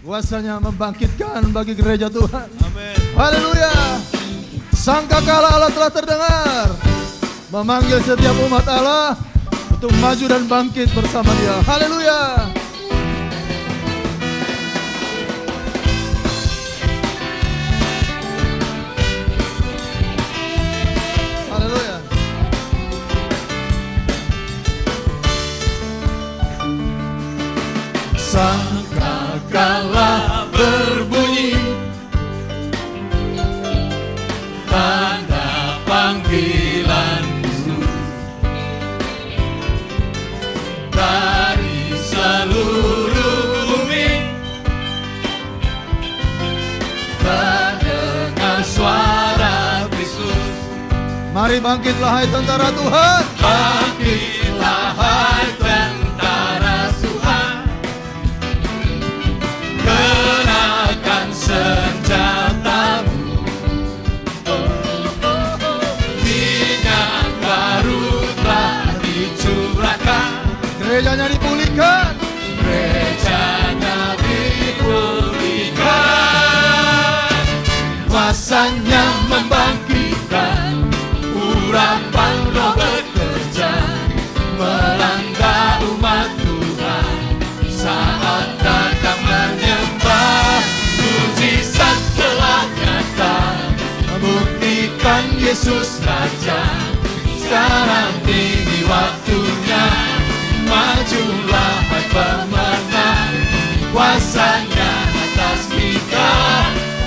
Kuasanya membangkitkan bagi gereja Tuhan. Amin. Haleluya. Sangkakala Allah telah terdengar, memanggil setiap umat Allah untuk maju dan bangkit bersama Dia. Haleluya. Haleluya. Sangkakala berbunyi, tanda panggilan Yesus dari seluruh bumi, terdengar suara Kristus. Mari bangkitlah hai tentara Tuhan. Bangkitlah hai tentara Tuhan, kenakan senjatamu, minyak baru telah dicurahkan, Gerejanya dipulihkan. gerejanya dipulihkan, kuasanya membangkitkan, urapan Roh bekerja, melanda umat Tuhan saat datang menyembah. Mujizat telah nyata, membuktikan Yesus Raja. Sekarang ini waktunya, majulah hai pemenang, kuasanya atas kita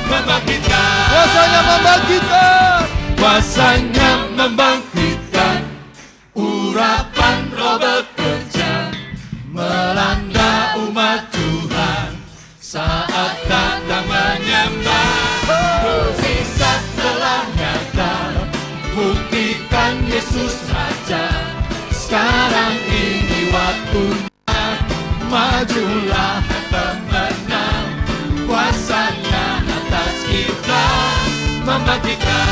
membangkitkan. Kuasanya membangkitkan. Kuasanya membangkitkan, urapan Roh bekerja, melanda umat Tuhan saat datang menyembah. Mujizat telah nyata, buktikan Yesus Raja. Sekarang ini waktunya, majulah pemenang, kuasanya atas kita membangkitkan.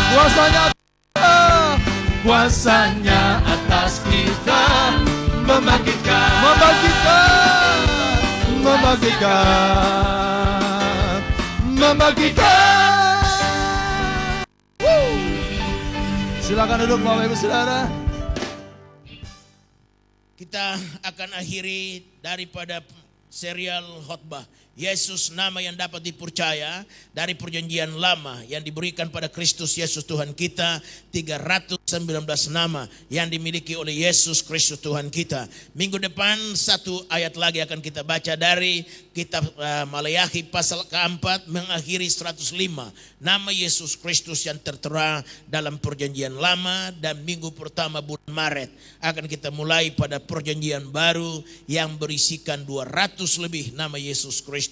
Kuasanya atas kita membangkitkan. Membangkitkan. Silakan duduk Bapak Ibu Saudara. Kita akan akhiri daripada serial khotbah Yesus, nama yang dapat dipercaya, dari perjanjian lama yang diberikan pada Kristus Yesus Tuhan kita. 319 nama yang dimiliki oleh Yesus Kristus Tuhan kita. Minggu depan satu ayat lagi akan kita baca dari kitab Maleakhi pasal keempat, mengakhiri 105 nama Yesus Kristus yang tertera dalam perjanjian lama. Dan minggu pertama bulan Maret akan kita mulai pada perjanjian baru yang berisikan 200 lebih nama Yesus Kristus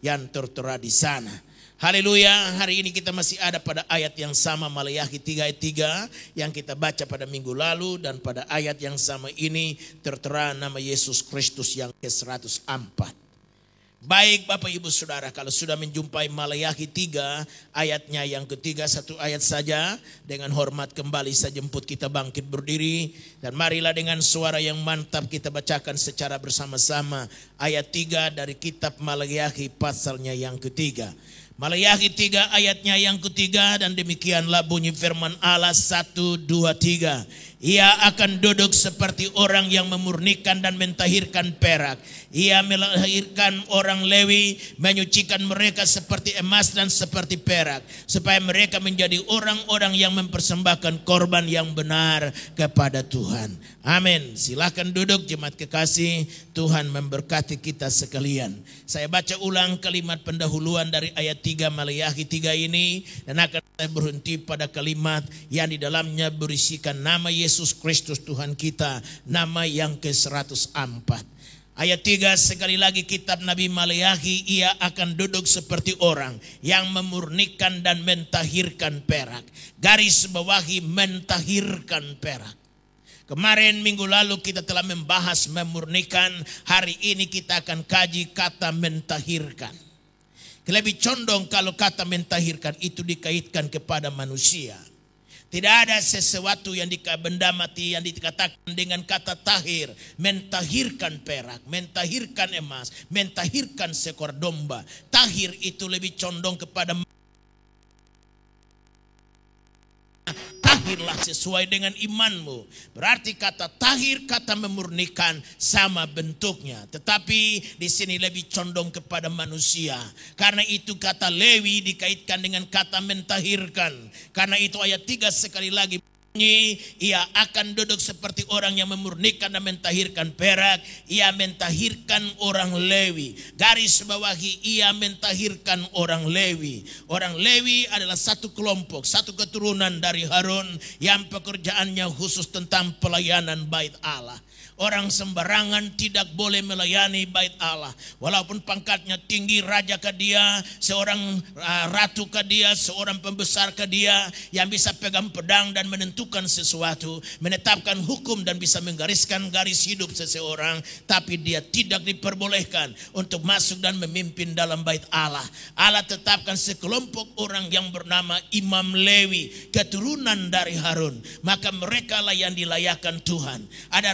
yang tertera di sana. Haleluya. Hari ini kita masih ada pada ayat yang sama, Maleakhi 3 ayat 3 yang kita baca pada minggu lalu, dan pada ayat yang sama ini tertera nama Yesus Kristus yang ke-104. Baik Bapak Ibu Saudara, kalau sudah menjumpai Maleakhi 3 ayatnya yang ketiga, satu ayat saja, dengan hormat kembali saya jemput kita bangkit berdiri, dan marilah dengan suara yang mantap kita bacakan secara bersama-sama ayat 3 dari kitab Maleakhi pasalnya yang ketiga. Maleakhi 3 ayatnya yang ketiga, dan demikianlah bunyi firman Allah, 1, 2, 3. Ia akan duduk seperti orang yang memurnikan dan mentahirkan perak. Ia melahirkan orang Lewi, menyucikan mereka seperti emas dan seperti perak, supaya mereka menjadi orang-orang yang mempersembahkan korban yang benar kepada Tuhan. Amin. Silakan duduk jemaat kekasih, Tuhan memberkati kita sekalian. Saya baca ulang kalimat pendahuluan dari ayat 3 Maleakhi 3 ini, dan akan saya berhenti pada kalimat yang di dalamnya berisikan nama Yesus Kristus Tuhan kita, nama yang ke-104. Ayat 3 sekali lagi, kitab Nabi Maleakhi, ia akan duduk seperti orang yang memurnikan dan mentahirkan perak. Garis bawahi mentahirkan perak. Kemarin minggu lalu kita telah membahas memurnikan, hari ini kita akan kaji kata mentahirkan. Lebih condong kalau kata mentahirkan itu dikaitkan kepada manusia. Tidak ada sesuatu yang benda mati yang dikatakan dengan kata tahir. Mentahirkan perak, mentahirkan emas, mentahirkan seekor domba. Tahir itu lebih condong kepada tahirlah sesuai dengan imanmu. Berarti kata tahir, kata memurnikan sama bentuknya. Tetapi di sini lebih condong kepada manusia. Karena itu kata Lewi dikaitkan dengan kata mentahirkan. Karena itu ayat 3 sekali lagi. Ia akan duduk seperti orang yang memurnikan dan mentahirkan perak. Ia mentahirkan orang Lewi. Garis bawahi, ia mentahirkan orang Lewi. Orang Lewi adalah satu kelompok, satu keturunan dari Harun yang pekerjaannya khusus tentang pelayanan bait Allah. Orang sembarangan tidak boleh melayani bait Allah. Walaupun pangkatnya tinggi, raja ke dia, seorang ratu ke dia, seorang pembesar ke dia, yang bisa pegang pedang dan menentukan sesuatu, menetapkan hukum dan bisa menggariskan garis hidup seseorang. Tapi dia tidak diperbolehkan untuk masuk dan memimpin dalam bait Allah. Allah tetapkan sekelompok orang yang bernama Imam Lewi, keturunan dari Harun. Maka mereka lah yang dilayakkan Tuhan. Ada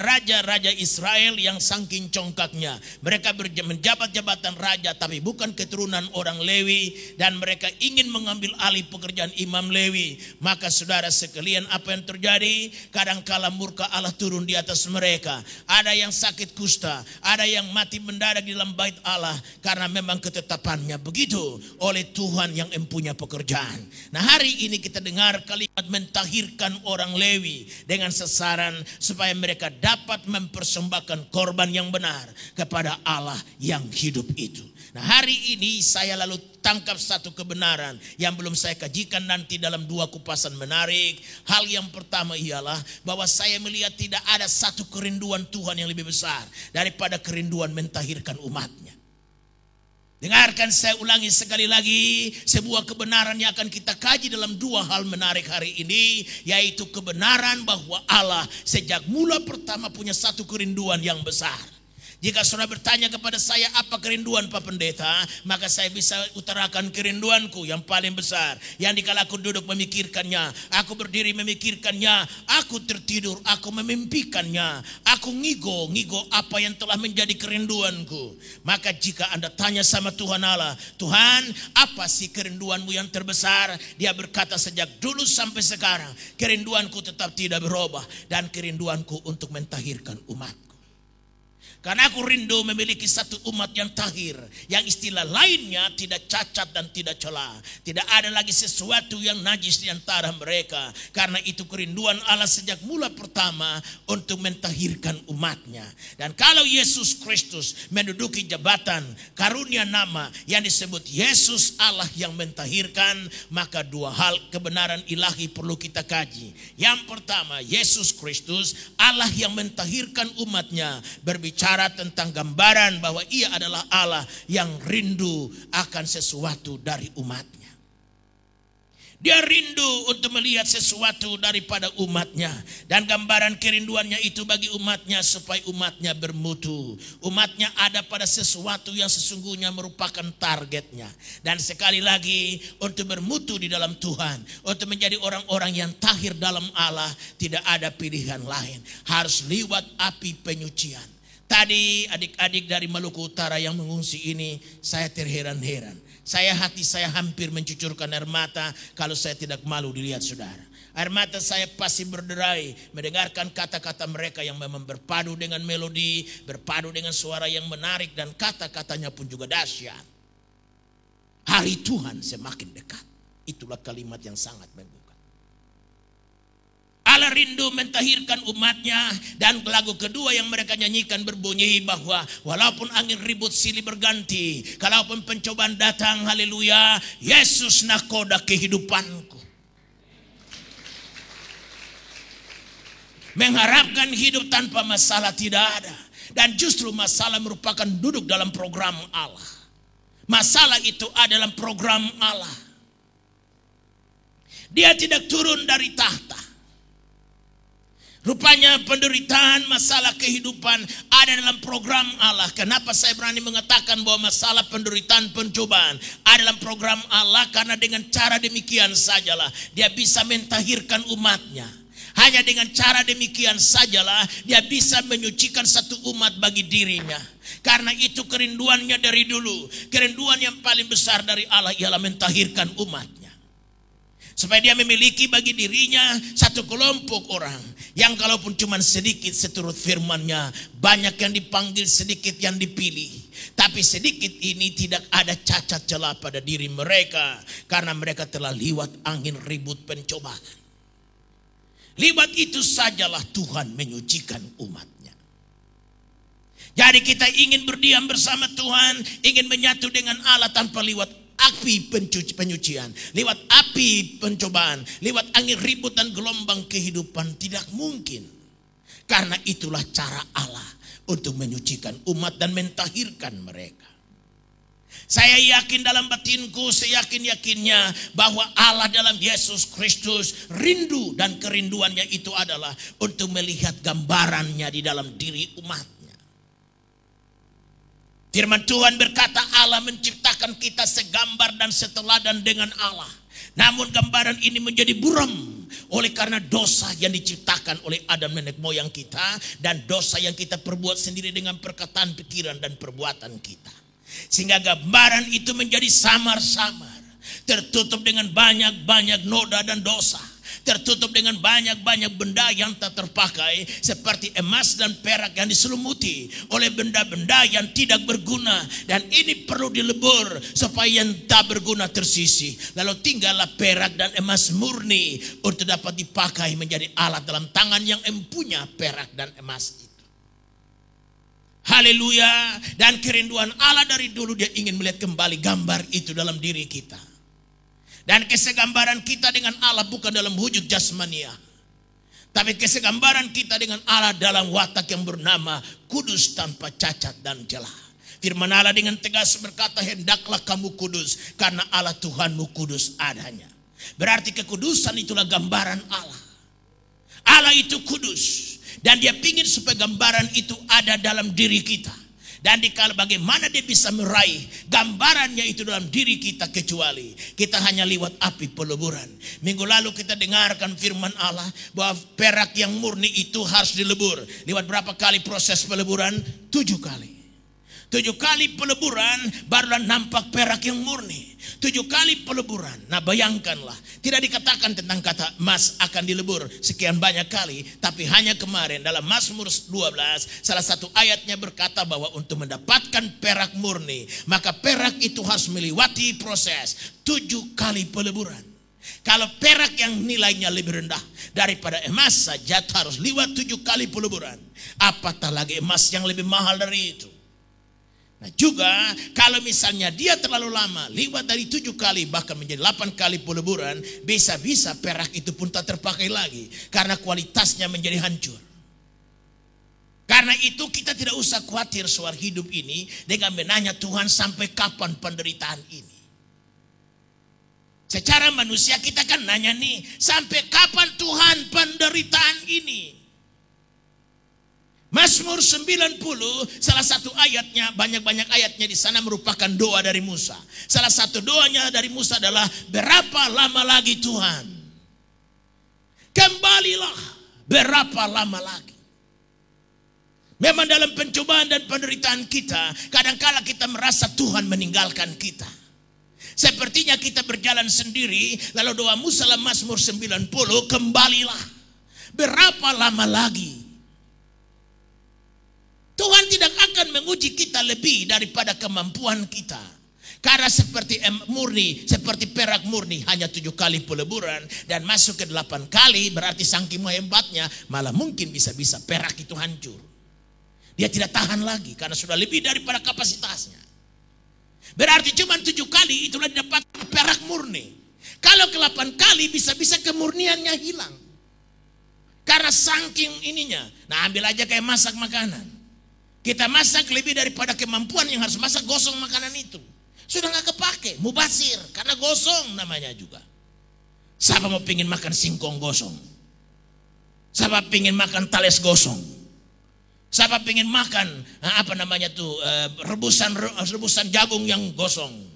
raja Israel yang saking congkaknya, mereka menjabat jabatan raja tapi bukan keturunan orang Lewi, dan mereka ingin mengambil alih pekerjaan Imam Lewi. Maka saudara sekalian, apa yang terjadi? Kadangkala murka Allah turun di atas mereka. Ada yang sakit kusta, ada yang mati mendadak di dalam bait Allah, karena memang ketetapannya begitu oleh Tuhan yang empunya pekerjaan. Nah, hari ini kita dengar kalimat mentahirkan orang Lewi dengan sasaran supaya mereka dapat mempersembahkan korban yang benar kepada Allah yang hidup itu. Nah, hari ini saya lalu tangkap satu kebenaran yang belum saya kajikan nanti dalam 2 kupasan menarik. Hal yang pertama ialah bahwa saya melihat tidak ada satu kerinduan Tuhan yang lebih besar daripada kerinduan mentahirkan umatnya. Dengarkan, saya ulangi sekali lagi, sebuah kebenaran yang akan kita kaji dalam 2 hal menarik hari ini, yaitu kebenaran bahwa Allah sejak mula pertama punya satu kerinduan yang besar. Jika saudara bertanya kepada saya apa kerinduan Pak Pendeta, maka saya bisa utarakan kerinduanku yang paling besar. Yang dikala aku duduk memikirkannya, aku berdiri memikirkannya, aku tertidur, aku memimpikannya, aku ngigo apa yang telah menjadi kerinduanku. Maka jika Anda tanya sama Tuhan Allah, Tuhan, apa sih kerinduanmu yang terbesar? Dia berkata, sejak dulu sampai sekarang kerinduanku tetap tidak berubah, dan kerinduanku untuk mentahirkan umatku. Karena aku rindu memiliki satu umat yang tahir, yang istilah lainnya tidak cacat dan tidak celah. Tidak ada lagi sesuatu yang najis di antara mereka. Karena itu kerinduan Allah sejak mula pertama untuk mentahirkan umatnya. Dan kalau Yesus Kristus menduduki jabatan karunia nama yang disebut Yesus Allah yang mentahirkan, maka 2 hal kebenaran ilahi perlu kita kaji. Yang pertama, Yesus Kristus Allah yang mentahirkan umatnya, berbicara tentang gambaran bahwa ia adalah Allah yang rindu akan sesuatu dari umatnya. Dia rindu untuk melihat sesuatu daripada umatnya. Dan gambaran kerinduannya itu bagi umatnya supaya umatnya bermutu. Umatnya ada pada sesuatu yang sesungguhnya merupakan targetnya. Dan sekali lagi, untuk bermutu di dalam Tuhan, untuk menjadi orang-orang yang tahir dalam Allah, tidak ada pilihan lain. Harus lewat api penyucian. Tadi adik-adik dari Maluku Utara yang mengungsi ini, saya terheran-heran. Hati saya hampir mencucurkan air mata kalau saya tidak malu dilihat saudara. Air mata saya pasti berderai mendengarkan kata-kata mereka yang memang berpadu dengan melodi, berpadu dengan suara yang menarik, dan kata-katanya pun juga dahsyat. Hari Tuhan semakin dekat. Itulah kalimat yang sangat menggugah. Allah rindu mentahirkan umatnya. Dan lagu kedua yang mereka nyanyikan berbunyi bahwa walaupun angin ribut silih berganti, kalaupun pencobaan datang, haleluya, Yesus nakoda kehidupanku. Mengharapkan hidup tanpa masalah tidak ada. Dan justru masalah merupakan duduk dalam program Allah. Masalah itu adalah program Allah. Dia tidak turun dari tahta. Rupanya penderitaan, masalah kehidupan ada dalam program Allah. Kenapa saya berani mengatakan bahwa masalah penderitaan, pencobaan ada dalam program Allah? Karena dengan cara demikian sajalah Dia bisa mentahirkan umatnya. Hanya dengan cara demikian sajalah Dia bisa menyucikan satu umat bagi dirinya. Karena itu kerinduannya dari dulu. Kerinduan yang paling besar dari Allah ialah mentahirkan umatnya. Supaya Dia memiliki bagi dirinya satu kelompok orang yang kalaupun cuma sedikit seturut firman-Nya, banyak yang dipanggil, sedikit yang dipilih. Tapi sedikit ini tidak ada cacat celah pada diri mereka, karena mereka telah liwat angin ribut pencobaan. Liwat itu sajalah Tuhan menyucikan umatnya. Jadi kita ingin berdiam bersama Tuhan, ingin menyatu dengan Allah tanpa liwat api penyucian, lewat api pencobaan, lewat angin ribut dan gelombang kehidupan, tidak mungkin. Karena itulah cara Allah untuk menyucikan umat dan mentahirkan mereka. Saya yakin dalam batinku, seyakin-yakinnya bahwa Allah dalam Yesus Kristus rindu, dan kerinduannya itu adalah untuk melihat gambarannya di dalam diri umatnya. Firman Tuhan berkata Allah menciptakan kita segambar dan seteladan dengan Allah. Namun gambaran ini menjadi buram oleh karena dosa yang diciptakan oleh Adam nenek moyang kita, dan dosa yang kita perbuat sendiri dengan perkataan, pikiran, dan perbuatan kita. Sehingga gambaran itu menjadi samar-samar, tertutup dengan banyak-banyak noda dan dosa. Tertutup dengan banyak-banyak benda yang tak terpakai, seperti emas dan perak yang diselumuti oleh benda-benda yang tidak berguna. Dan ini perlu dilebur supaya yang tak berguna tersisih. Lalu tinggallah perak dan emas murni untuk dapat dipakai menjadi alat dalam tangan yang empunya perak dan emas itu. Haleluya. Dan kerinduan Allah dari dulu, Dia ingin melihat kembali gambar itu dalam diri kita. Dan kesegambaran kita dengan Allah bukan dalam wujud jasmania, tapi kesegambaran kita dengan Allah dalam watak yang bernama kudus tanpa cacat dan celah. Firman Allah dengan tegas berkata, hendaklah kamu kudus karena Allah Tuhanmu kudus adanya. Berarti kekudusan itulah gambaran Allah. Allah itu kudus, dan Dia ingin supaya gambaran itu ada dalam diri kita. Dan dikala bagaimana Dia bisa meraih gambarannya itu dalam diri kita, kecuali kita hanya lewat api peleburan. Minggu lalu kita dengarkan firman Allah bahwa perak yang murni itu harus dilebur. Lewat berapa kali proses peleburan? 7 kali. 7 kali peleburan barulah nampak perak yang murni. 7 kali peleburan. Nah bayangkanlah, tidak dikatakan tentang kata emas akan dilebur sekian banyak kali, tapi hanya kemarin dalam Mazmur 12 salah satu ayatnya berkata bahwa untuk mendapatkan perak murni, maka perak itu harus melewati proses 7 kali peleburan. Kalau perak yang nilainya lebih rendah daripada emas saja harus lewat 7 kali peleburan, apatah lagi emas yang lebih mahal dari itu. Nah juga kalau misalnya dia terlalu lama, lewat dari 7 kali bahkan menjadi 8 kali peleburan, bisa-bisa perak itu pun tak terpakai lagi karena kualitasnya menjadi hancur. Karena itu kita tidak usah khawatir soal hidup ini dengan menanya Tuhan sampai kapan penderitaan ini. Secara manusia kita kan nanya nih, sampai kapan Tuhan penderitaan ini? Mazmur 90 salah satu ayatnya, banyak-banyak ayatnya di sana merupakan doa dari Musa. Salah satu doanya dari Musa adalah, berapa lama lagi Tuhan? Kembalilah, berapa lama lagi? Memang dalam pencobaan dan penderitaan kita, kadang-kala kita merasa Tuhan meninggalkan kita. Sepertinya kita berjalan sendiri, lalu doa Musa dalam Mazmur 90, kembalilah, berapa lama lagi? Tuhan tidak akan menguji kita lebih daripada kemampuan kita. Karena seperti murni, seperti perak murni hanya 7 kali peleburan dan masuk ke 8 kali, berarti saking hebatnya malah mungkin bisa-bisa perak itu hancur. Dia tidak tahan lagi karena sudah lebih daripada kapasitasnya. Berarti cuma 7 kali itulah dapat perak murni. Kalau ke 8 kali bisa-bisa kemurniannya hilang. Karena saking ininya. Nah ambil aja kayak masak makanan. Kita masak lebih daripada kemampuan yang harus masak, gosong makanan itu. Sudah gak kepake, mubazir, karena gosong namanya juga. Siapa mau pengen makan singkong gosong? Siapa pingin makan tales gosong? Siapa pingin makan rebusan jagung yang gosong?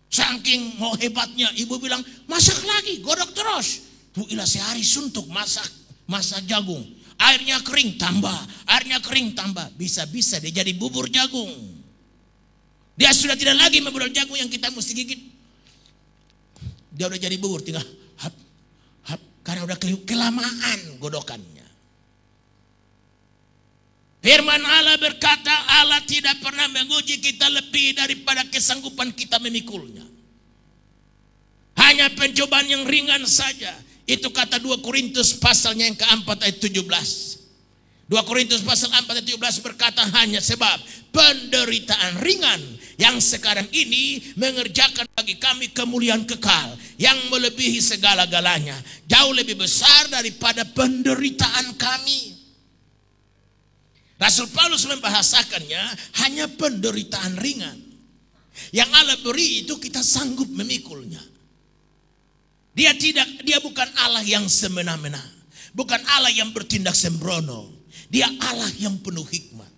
Saking mau hebatnya, ibu bilang masak lagi, godok terus. Bu ilah sehari suntuk masak jagung. Airnya kering tambah. Bisa-bisa dia jadi bubur jagung. Dia sudah tidak lagi membubur jagung yang kita mesti gigit. Dia udah jadi bubur, tinggal hap, karena udah kelamaan godokannya. Firman Allah berkata, Allah tidak pernah menguji kita lebih daripada kesanggupan kita memikulnya. Hanya pencobaan yang ringan saja. Itu kata 2 Korintus pasalnya yang keempat ayat 17. 2 Korintus pasal 4 ayat 17 berkata, hanya sebab penderitaan ringan yang sekarang ini mengerjakan bagi kami kemuliaan kekal yang melebihi segala-galanya, jauh lebih besar daripada penderitaan kami. Rasul Paulus membahasakannya hanya penderitaan ringan. Yang Allah beri itu kita sanggup memikulnya. Dia bukan Allah yang semena-mena, bukan Allah yang bertindak sembrono. Dia Allah yang penuh hikmat.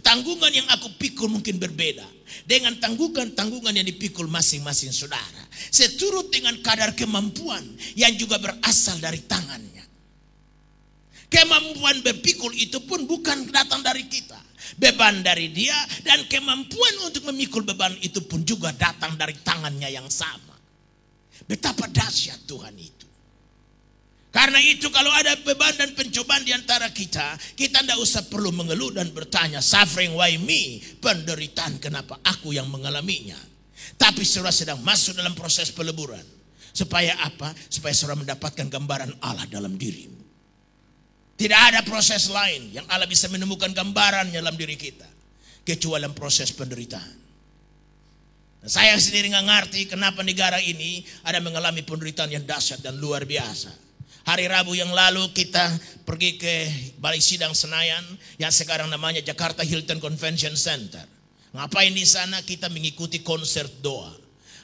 Tanggungan yang aku pikul mungkin berbeda dengan tanggungan yang dipikul masing-masing saudara, seturut dengan kadar kemampuan yang juga berasal dari tangannya. Kemampuan berpikul itu pun bukan datang dari kita, beban dari dia, dan kemampuan untuk memikul beban itu pun juga datang dari tangannya yang sama. Betapa dahsyat Tuhan itu. Karena itu kalau ada beban dan pencobaan di antara kita tidak usah perlu mengeluh dan bertanya, suffering why me? Penderitaan kenapa aku yang mengalaminya? Tapi saudara sedang masuk dalam proses peleburan. Supaya apa? Supaya saudara mendapatkan gambaran Allah dalam dirimu. Tidak ada proses lain yang Allah bisa menemukan gambarannya dalam diri kita kecuali dalam proses penderitaan. Dan saya sendiri nggak ngerti kenapa negara ini ada mengalami penderitaan yang dahsyat dan luar biasa. Hari Rabu yang lalu kita pergi ke Balai Sidang Senayan yang sekarang namanya Jakarta Hilton Convention Center. Ngapain di sana? Kita mengikuti konser doa.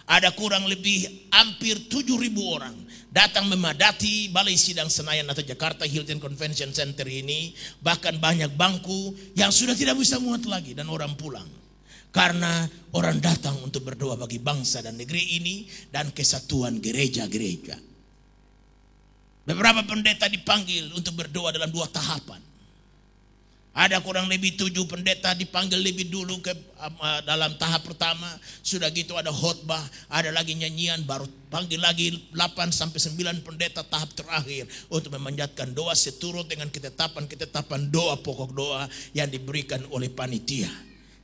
Ada kurang lebih hampir 7.000 orang datang memadati Balai Sidang Senayan atau Jakarta Hilton Convention Center ini. Bahkan banyak bangku yang sudah tidak bisa muat lagi dan orang pulang. Karena orang datang untuk berdoa bagi bangsa dan negeri ini dan kesatuan gereja-gereja. Beberapa pendeta dipanggil untuk berdoa dalam 2 tahapan. Ada kurang lebih 7 pendeta dipanggil lebih dulu ke dalam tahap pertama. Sudah gitu ada khotbah, ada lagi nyanyian, baru panggil lagi 8 sampai 9 pendeta tahap terakhir untuk memanjatkan doa seturut dengan ketetapan doa, pokok doa yang diberikan oleh panitia.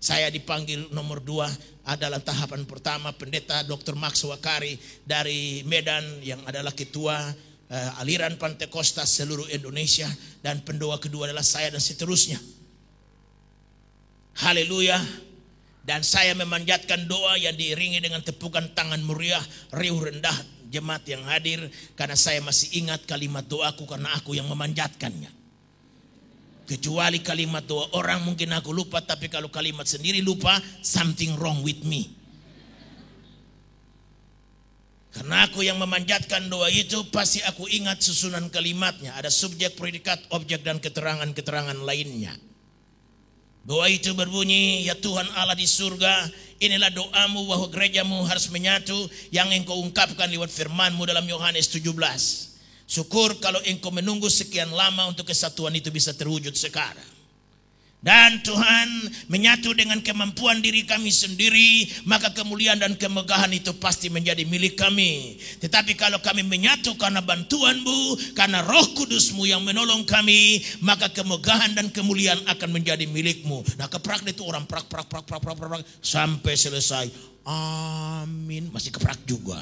Saya dipanggil nomor 2 adalah tahapan pertama, pendeta Dr. Max Wakari dari Medan yang adalah ketua aliran Pantekosta seluruh Indonesia, dan pendoa kedua adalah saya dan seterusnya. Haleluya. Dan saya memanjatkan doa yang diiringi dengan tepukan tangan meriah, riuh rendah jemaat yang hadir, karena saya masih ingat kalimat doaku karena aku yang memanjatkannya. Kecuali kalimat doa orang mungkin aku lupa, tapi kalau kalimat sendiri lupa, something wrong with me. Karena aku yang memanjatkan doa itu, pasti aku ingat susunan kalimatnya. Ada subjek, predikat, objek, dan keterangan-keterangan lainnya. Doa itu berbunyi, ya Tuhan Allah di surga, inilah doamu bahwa gerejamu harus menyatu yang engkau ungkapkan lewat firmanmu dalam Yohanes 17. Syukur kalau engkau menunggu sekian lama untuk kesatuan itu bisa terwujud sekarang. Dan Tuhan menyatu dengan kemampuan diri kami sendiri, maka kemuliaan dan kemegahan itu pasti menjadi milik kami. Tetapi kalau kami menyatu karena bantuan-Mu, karena Roh Kudus-Mu yang menolong kami, maka kemegahan dan kemuliaan akan menjadi milik-Mu. Nah, keprak itu orang prak sampai selesai. Amin. Masih keprak juga.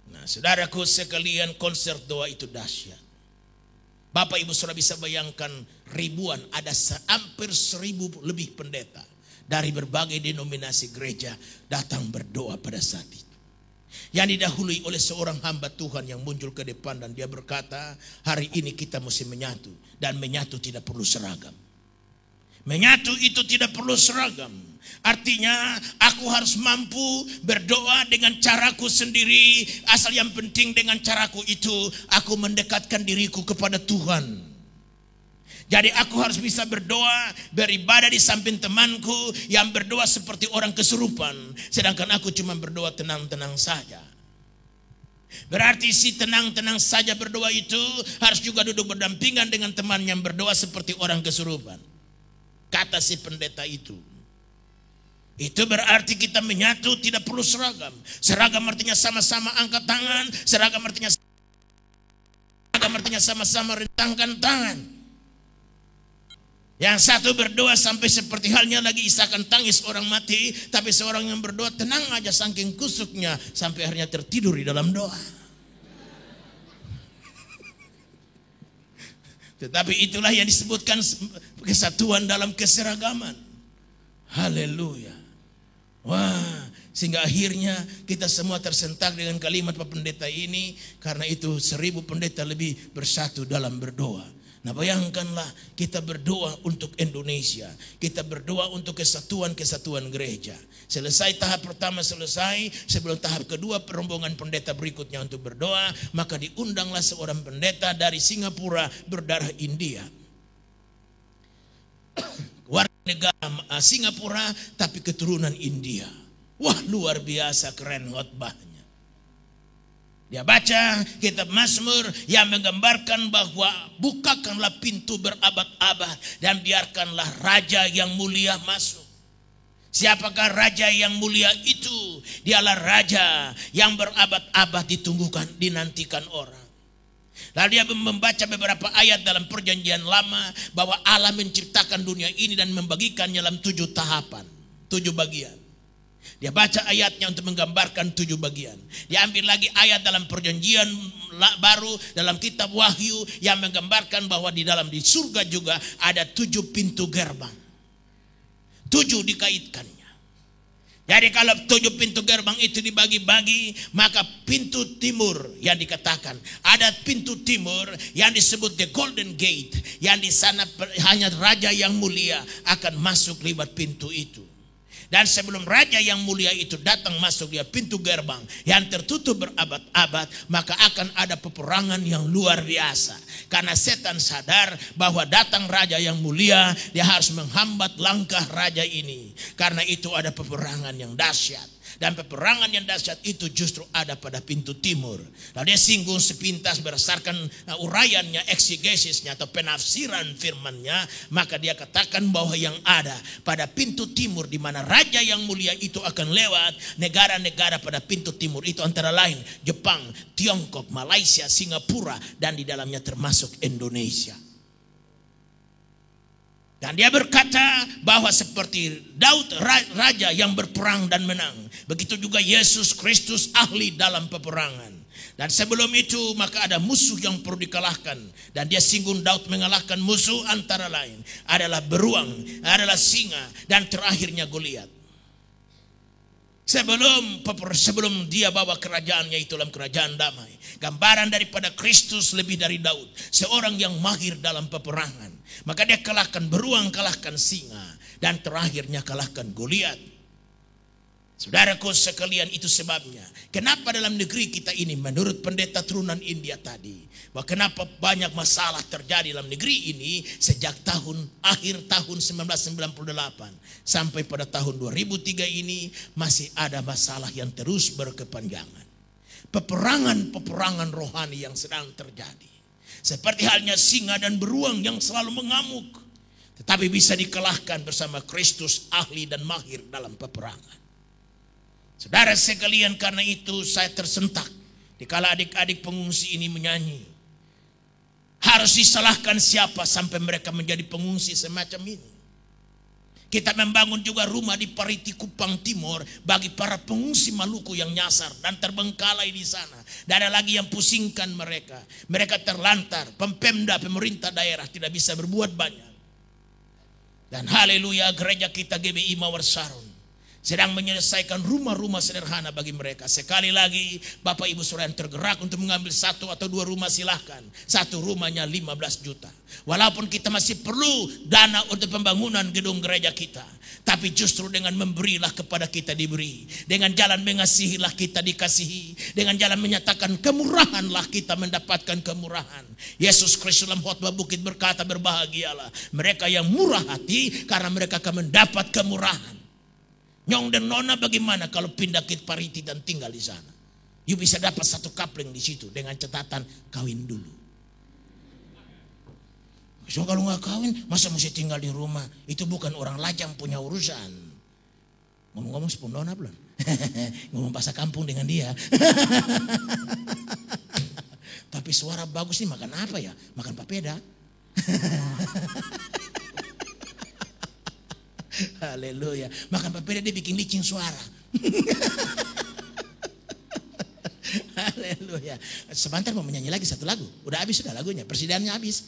Nah, saudaraku sekalian, konser doa itu dahsyat. Bapak Ibu saudara bisa bayangkan ribuan, ada hampir 1.000 lebih pendeta dari berbagai denominasi gereja datang berdoa pada saat itu. Yang didahului oleh seorang hamba Tuhan yang muncul ke depan dan dia berkata, hari ini kita mesti menyatu, dan menyatu tidak perlu seragam. Menyatu itu tidak perlu seragam. Artinya aku harus mampu berdoa dengan caraku sendiri. Asal yang penting dengan caraku itu aku mendekatkan diriku kepada Tuhan. Jadi aku harus bisa berdoa, beribadah di samping temanku yang berdoa seperti orang kesurupan. Sedangkan aku cuma berdoa tenang-tenang saja. Berarti si tenang-tenang saja berdoa itu harus juga duduk berdampingan dengan teman yang berdoa seperti orang kesurupan. Kata si pendeta itu. Itu berarti kita menyatu tidak perlu seragam. Seragam artinya sama-sama angkat tangan. Seragam artinya sama-sama rentangkan tangan. Yang satu berdoa sampai seperti halnya lagi isakan tangis orang mati. Tapi seorang yang berdoa tenang aja saking kusuknya. Sampai akhirnya tertidur di dalam doa. Tetapi itulah yang disebutkan kesatuan dalam keseragaman. Haleluya. Wah, sehingga akhirnya kita semua tersentak dengan kalimat Pak Pendeta ini. Karena itu 1000 pendeta lebih bersatu dalam berdoa. Nah bayangkanlah kita berdoa untuk Indonesia. Kita berdoa untuk kesatuan gereja. Selesai tahap pertama selesai. Sebelum tahap kedua rombongan pendeta berikutnya untuk berdoa. Maka diundanglah seorang pendeta dari Singapura berdarah India. Warga negara Singapura tapi keturunan India. Wah luar biasa keren khotbahnya. Dia baca kitab Mazmur yang menggambarkan bahwa bukakanlah pintu berabad-abad dan biarkanlah raja yang mulia masuk. Siapakah raja yang mulia itu? Dialah raja yang berabad-abad dinantikan orang. Lalu dia membaca beberapa ayat dalam perjanjian lama bahwa Allah menciptakan dunia ini dan membagikannya dalam 7 tahapan, 7 bagian. Dia baca ayatnya untuk menggambarkan 7 bagian. Dia ambil lagi ayat dalam perjanjian baru dalam kitab Wahyu yang menggambarkan bahwa di surga juga ada 7 pintu gerbang. 7 dikaitkannya. Jadi kalau 7 pintu gerbang itu dibagi-bagi, maka pintu timur yang dikatakan ada pintu timur yang disebut the golden gate, yang di sana hanya raja yang mulia akan masuk lewat pintu itu. Dan sebelum raja yang mulia itu datang masuk dia pintu gerbang yang tertutup berabad-abad, maka akan ada peperangan yang luar biasa. Karena setan sadar bahwa datang raja yang mulia, dia harus menghambat langkah raja ini. Karena itu ada peperangan yang dahsyat. Dan peperangan yang dahsyat itu justru ada pada pintu timur. Lalu dia singgung sepintas berdasarkan uraiannya, eksegesisnya atau penafsiran firmannya. Maka dia katakan bahwa yang ada pada pintu timur di mana raja yang mulia itu akan lewat, negara-negara pada pintu timur itu antara lain Jepang, Tiongkok, Malaysia, Singapura, dan di dalamnya termasuk Indonesia. Dan dia berkata bahwa seperti Daud raja yang berperang dan menang, begitu juga Yesus Kristus ahli dalam peperangan. Dan sebelum itu maka ada musuh yang perlu dikalahkan. Dan dia singgung Daud mengalahkan musuh antara lain adalah beruang, adalah singa, dan terakhirnya Goliat. Sebelum dia bawa kerajaannya itu dalam kerajaan damai. Gambaran daripada Kristus lebih dari Daud. Seorang yang mahir dalam peperangan. Maka dia kalahkan beruang, kalahkan singa. Dan terakhirnya kalahkan Goliat. Saudaraku sekalian, itu sebabnya kenapa dalam negeri kita ini menurut pendeta turunan India tadi, bahwa kenapa banyak masalah terjadi dalam negeri ini sejak akhir tahun 1998 sampai pada tahun 2003 ini masih ada masalah yang terus berkepanjangan. Peperangan rohani yang sedang terjadi. Seperti halnya singa dan beruang yang selalu mengamuk, tetapi bisa dikalahkan bersama Kristus ahli dan mahir dalam peperangan. Saudara sekalian, karena itu saya tersentak dikala adik-adik pengungsi ini menyanyi. Harus disalahkan siapa sampai mereka menjadi pengungsi semacam ini. Kita membangun juga rumah di Pariti Kupang Timur bagi para pengungsi Maluku yang nyasar dan terbengkalai di sana. Dan ada lagi yang pusingkan mereka. Mereka terlantar, Pemda, pemerintah daerah tidak bisa berbuat banyak. Dan haleluya, gereja kita GBI Mawar Sarun sedang menyelesaikan rumah-rumah sederhana bagi mereka. Sekali lagi Bapak Ibu Saudara yang tergerak untuk mengambil 1 atau 2 rumah, silahkan. 1 rumahnya 15 juta. Walaupun kita masih perlu dana untuk pembangunan gedung gereja kita, tapi justru dengan memberilah kepada kita diberi. Dengan jalan mengasihilah kita dikasihi. Dengan jalan menyatakan kemurahanlah kita mendapatkan kemurahan. Yesus Kristus dalam khotbah bukit berkata, berbahagialah mereka yang murah hati, karena mereka akan mendapat kemurahan. Nyong dan Nona bagaimana kalau pindah ke Pariti dan tinggal di sana? You bisa dapat 1 kapling di situ dengan catatan kawin dulu. So kalau nggak kawin, masa mesti tinggal di rumah? Itu bukan orang lajang punya urusan. Ngomong-ngomong sepun Nona belum? Ngomong bahasa kampung dengan dia. Tapi suara bagus nih, makan apa ya? Makan papeda. Haleluya. Makan papeda dia bikin licin suara. Haleluya. Sebentar mau menyanyi lagi 1 lagu. Udah habis sudah lagunya. Persidangannya habis.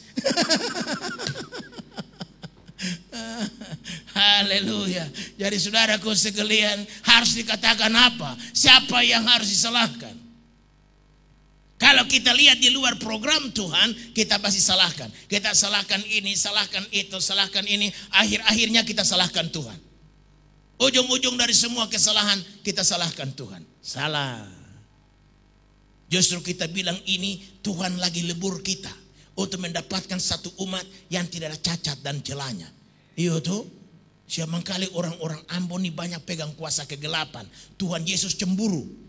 Haleluya. Jadi saudaraku sekalian, harus dikatakan apa? Siapa yang harus disalahkan? Kalau kita lihat di luar program Tuhan, kita pasti salahkan. Kita salahkan ini, salahkan itu, salahkan ini. Akhir-akhirnya kita salahkan Tuhan. Ujung-ujung dari semua kesalahan, kita salahkan Tuhan. Salah. Justru kita bilang ini Tuhan lagi lebur kita untuk mendapatkan satu umat yang tidak ada cacat dan celahnya. Iya tuh. Siapa kali orang-orang Ambon ini banyak pegang kuasa kegelapan. Tuhan Yesus cemburu.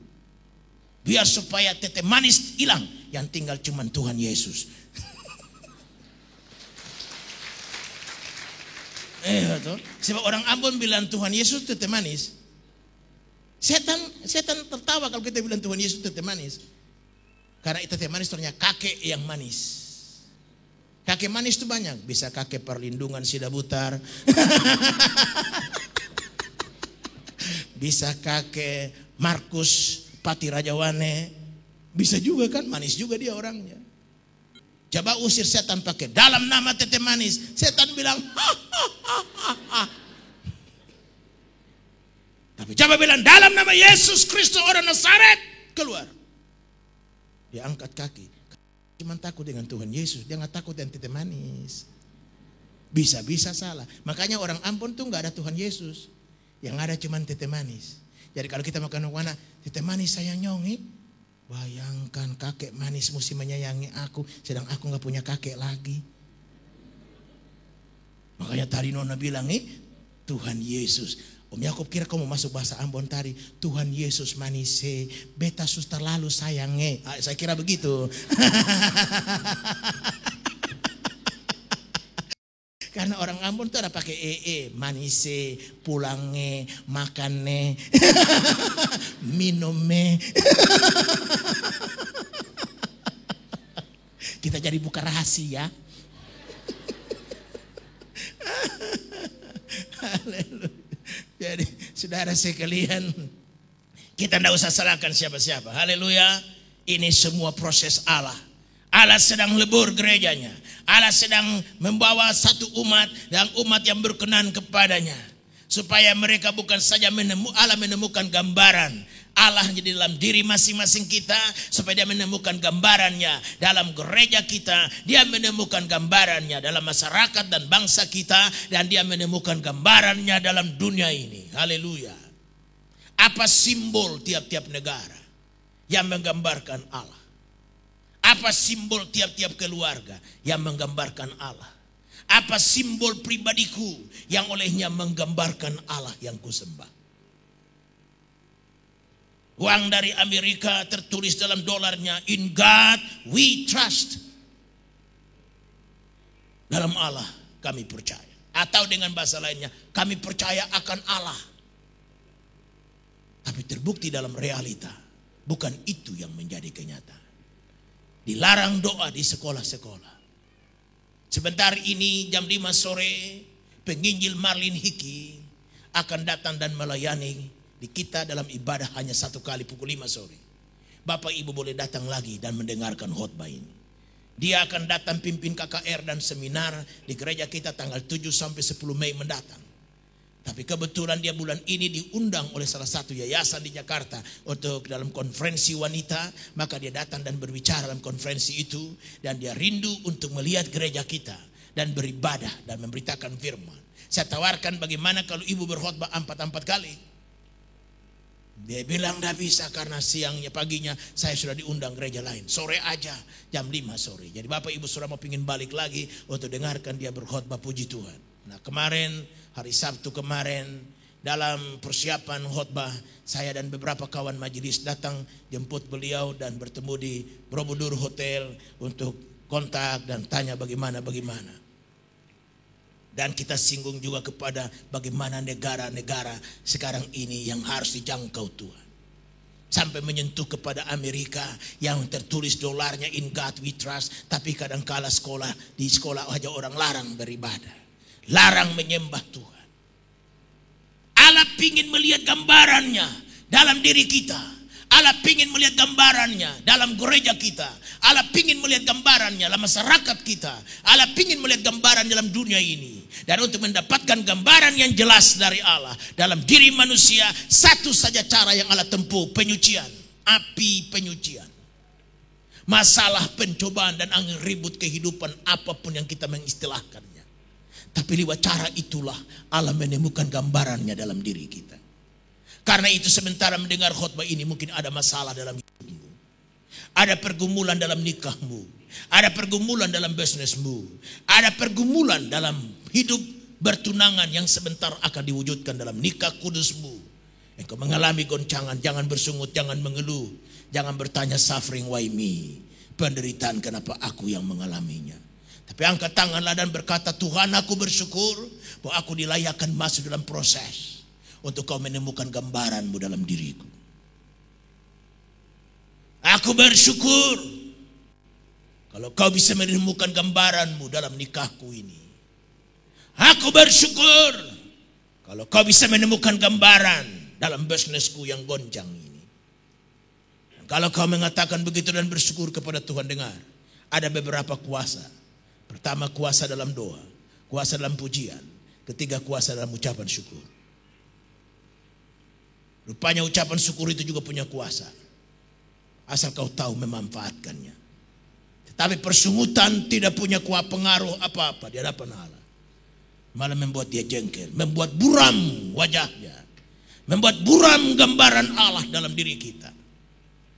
Biar supaya tete manis hilang, yang tinggal cuman Tuhan Yesus. Tuh. Sebab orang Ambon bilang Tuhan Yesus tete manis. Setan tertawa kalau kita bilang Tuhan Yesus tete manis. Karena tete manis ternyata kakek yang manis. Kakek manis itu banyak. Bisa kakek perlindungan Sidabutar. Bisa kakek Markus Pati Rajawane. Bisa juga kan, manis juga dia orangnya. Coba usir setan pakai dalam nama tete manis. Setan bilang tapi coba bilang dalam nama Yesus Kristus orang Nazaret, keluar. Dia angkat kaki. Cuma takut dengan Tuhan Yesus, dia nggak takut dengan tete manis. Bisa-bisa salah. Makanya orang Ambon tuh nggak ada Tuhan Yesus. Yang ada cuma tete manis. Jadi kalau kita makan mana, tete manis sayang nyongi. Bayangkan kakek manis mesti menyayangi aku, sedang aku gak punya kakek lagi. Makanya tadi Nona bilang Tuhan Yesus. Om Yakub kira kamu masuk bahasa Ambon tadi. Tuhan Yesus manise, beta sus terlalu sayangnya. Saya kira begitu. Karena orang Ambon tuh ada pakai manise, pulangnya, makannya, minumnya. Kita jadi buka rahasia. Haleluya. Jadi saudara sekalian, kita tidak usah salahkan siapa-siapa. Haleluya. Ini semua proses Allah. Allah sedang lebur gerejanya. Allah sedang membawa satu umat dan umat yang berkenan kepadanya. Supaya mereka bukan saja Allah menemukan gambaran Allah di dalam diri masing-masing kita. Supaya dia menemukan gambarannya dalam gereja kita. Dia menemukan gambarannya dalam masyarakat dan bangsa kita. Dan dia menemukan gambarannya dalam dunia ini. Haleluya. Apa simbol tiap-tiap negara yang menggambarkan Allah? Apa simbol tiap-tiap keluarga yang menggambarkan Allah? Apa simbol pribadiku yang olehnya menggambarkan Allah yang kusembah? Uang dari Amerika tertulis dalam dolarnya, in God we trust. Dalam Allah kami percaya. Atau dengan bahasa lainnya, kami percaya akan Allah. Tapi terbukti dalam realita, bukan itu yang menjadi kenyataan. Dilarang doa di sekolah-sekolah. Sebentar ini jam 5 sore penginjil Marlin Hickey akan datang dan melayani di kita dalam ibadah hanya 1 kali pukul 5 sore. Bapak Ibu boleh datang lagi dan mendengarkan khotbah ini. Dia akan datang pimpin KKR dan seminar di gereja kita tanggal 7 sampai 10 Mei mendatang. Tapi kebetulan dia bulan ini diundang oleh salah satu yayasan di Jakarta untuk dalam konferensi wanita. Maka dia datang dan berbicara dalam konferensi itu. Dan dia rindu untuk melihat gereja kita dan beribadah dan memberitakan firman. Saya tawarkan bagaimana kalau ibu berkhotbah 4 kali. Dia bilang tidak bisa karena siangnya paginya saya sudah diundang gereja lain. Sore aja jam 5 sore. Jadi Bapak Ibu sudah mau pingin balik lagi untuk dengarkan dia berkhotbah, puji Tuhan. Nah kemarin hari Sabtu kemarin dalam persiapan khotbah saya dan beberapa kawan majelis datang jemput beliau dan bertemu di Borobudur Hotel untuk kontak dan tanya bagaimana. Dan kita singgung juga kepada bagaimana negara-negara sekarang ini yang harus dijangkau Tuhan. Sampai menyentuh kepada Amerika yang tertulis dolarnya in God we trust. Tapi kadangkala di sekolah aja orang larang beribadah. Larang menyembah Tuhan. Allah pingin melihat gambarannya dalam diri kita. Allah pingin melihat gambarannya dalam gereja kita. Allah pingin melihat gambarannya dalam masyarakat kita. Allah pingin melihat gambaran dalam dunia ini. Dan untuk mendapatkan gambaran yang jelas dari Allah dalam diri manusia, satu saja cara yang Allah tempuh, penyucian. Api penyucian. Masalah pencobaan dan angin ribut kehidupan apapun yang kita mengistilahkannya. Tapi lewat cara itulah Allah menemukan gambarannya dalam diri kita. Karena itu sementara mendengar khotbah ini mungkin ada masalah dalam hidupmu. Ada pergumulan dalam nikahmu. Ada pergumulan dalam bisnismu. Ada pergumulan dalam hidup bertunangan yang sebentar akan diwujudkan dalam nikah kudusmu. Engkau mengalami goncangan, jangan bersungut, jangan mengeluh. Jangan bertanya suffering why me. Penderitaan kenapa aku yang mengalaminya. Tapi angkat tanganlah dan berkata, Tuhan aku bersyukur bahwa aku dilayakkan masuk dalam proses. Untuk kau menemukan gambaranmu dalam diriku. Aku bersyukur kalau kau bisa menemukan gambaranmu dalam nikahku ini. Aku bersyukur kalau kau bisa menemukan gambaran dalam bisnisku yang goncang ini. Dan kalau kau mengatakan begitu dan bersyukur kepada Tuhan, dengar. Ada beberapa kuasa. Pertama kuasa dalam doa. Kuasa dalam pujian. Ketiga kuasa dalam ucapan syukur. Rupanya ucapan syukur itu juga punya kuasa. Asal kau tahu memanfaatkannya. Tetapi persungutan tidak punya pengaruh apa-apa di hadapan Allah. Malah membuat dia jengkel. Membuat buram wajahnya. Membuat buram gambaran Allah dalam diri kita.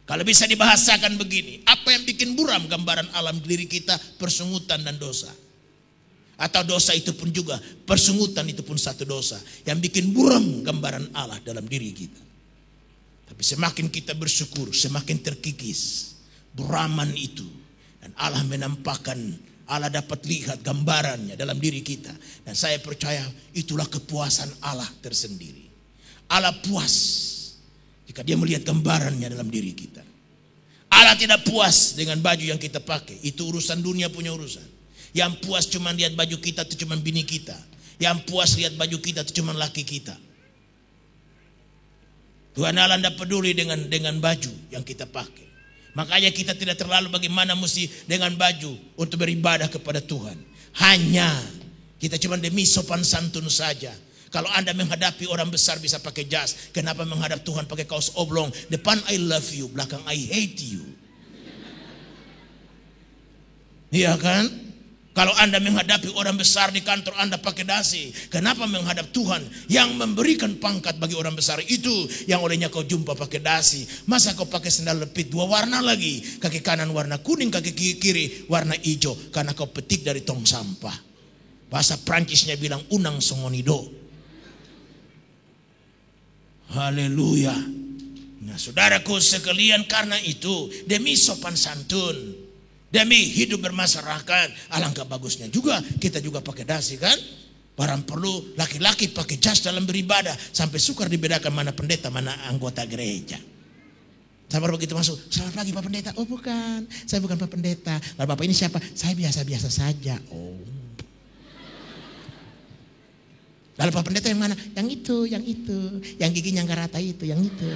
Kalau bisa dibahasakan begini. Apa yang bikin buram gambaran alam diri kita? Persungutan dan dosa. Atau dosa itu pun juga, persungutan itu pun satu dosa yang bikin buram gambaran Allah dalam diri kita. Tapi semakin kita bersyukur, semakin terkikis buraman itu. Dan Allah menampakkan, Allah dapat lihat gambarannya dalam diri kita. Dan saya percaya itulah kepuasan Allah tersendiri. Allah puas jika dia melihat gambarannya dalam diri kita. Allah tidak puas dengan baju yang kita pakai. Itu urusan dunia punya urusan. Yang puas cuma lihat baju kita itu cuma bini kita. Yang puas lihat baju kita itu cuma laki kita. Tuhan Allah tidak peduli dengan baju yang kita pakai. Makanya kita tidak terlalu bagaimana mesti dengan baju untuk beribadah kepada Tuhan. Hanya kita cuma demi sopan santun saja. Kalau Anda menghadapi orang besar bisa pakai jas. Kenapa menghadap Tuhan pakai kaos oblong? Depan I love you, belakang I hate you. Iya kan? Kalau Anda menghadapi orang besar di kantor Anda pakai dasi. Kenapa menghadap Tuhan yang memberikan pangkat bagi orang besar itu, yang olehnya kau jumpa pakai dasi? Masa kau pakai sendal lepit 2 warna lagi? Kaki kanan warna kuning, kaki kiri warna hijau. Karena kau petik dari tong sampah. Bahasa Prancisnya bilang unang songonido. Haleluya. Nah saudaraku sekalian, karena itu demi sopan santun, demi hidup bermasyarakat, alangkah bagusnya juga kita juga pakai dasi kan. Barang perlu laki-laki pakai jas dalam beribadah, sampai sukar dibedakan mana pendeta mana anggota gereja. Sampai begitu masuk, selamat pagi Pak Pendeta. Oh bukan, saya bukan Pak Pendeta. Lalu Bapak ini siapa? Saya biasa-biasa saja. Oh. Lalu Pak Pendeta yang mana? Yang itu, yang giginya nggak rata itu, yang itu.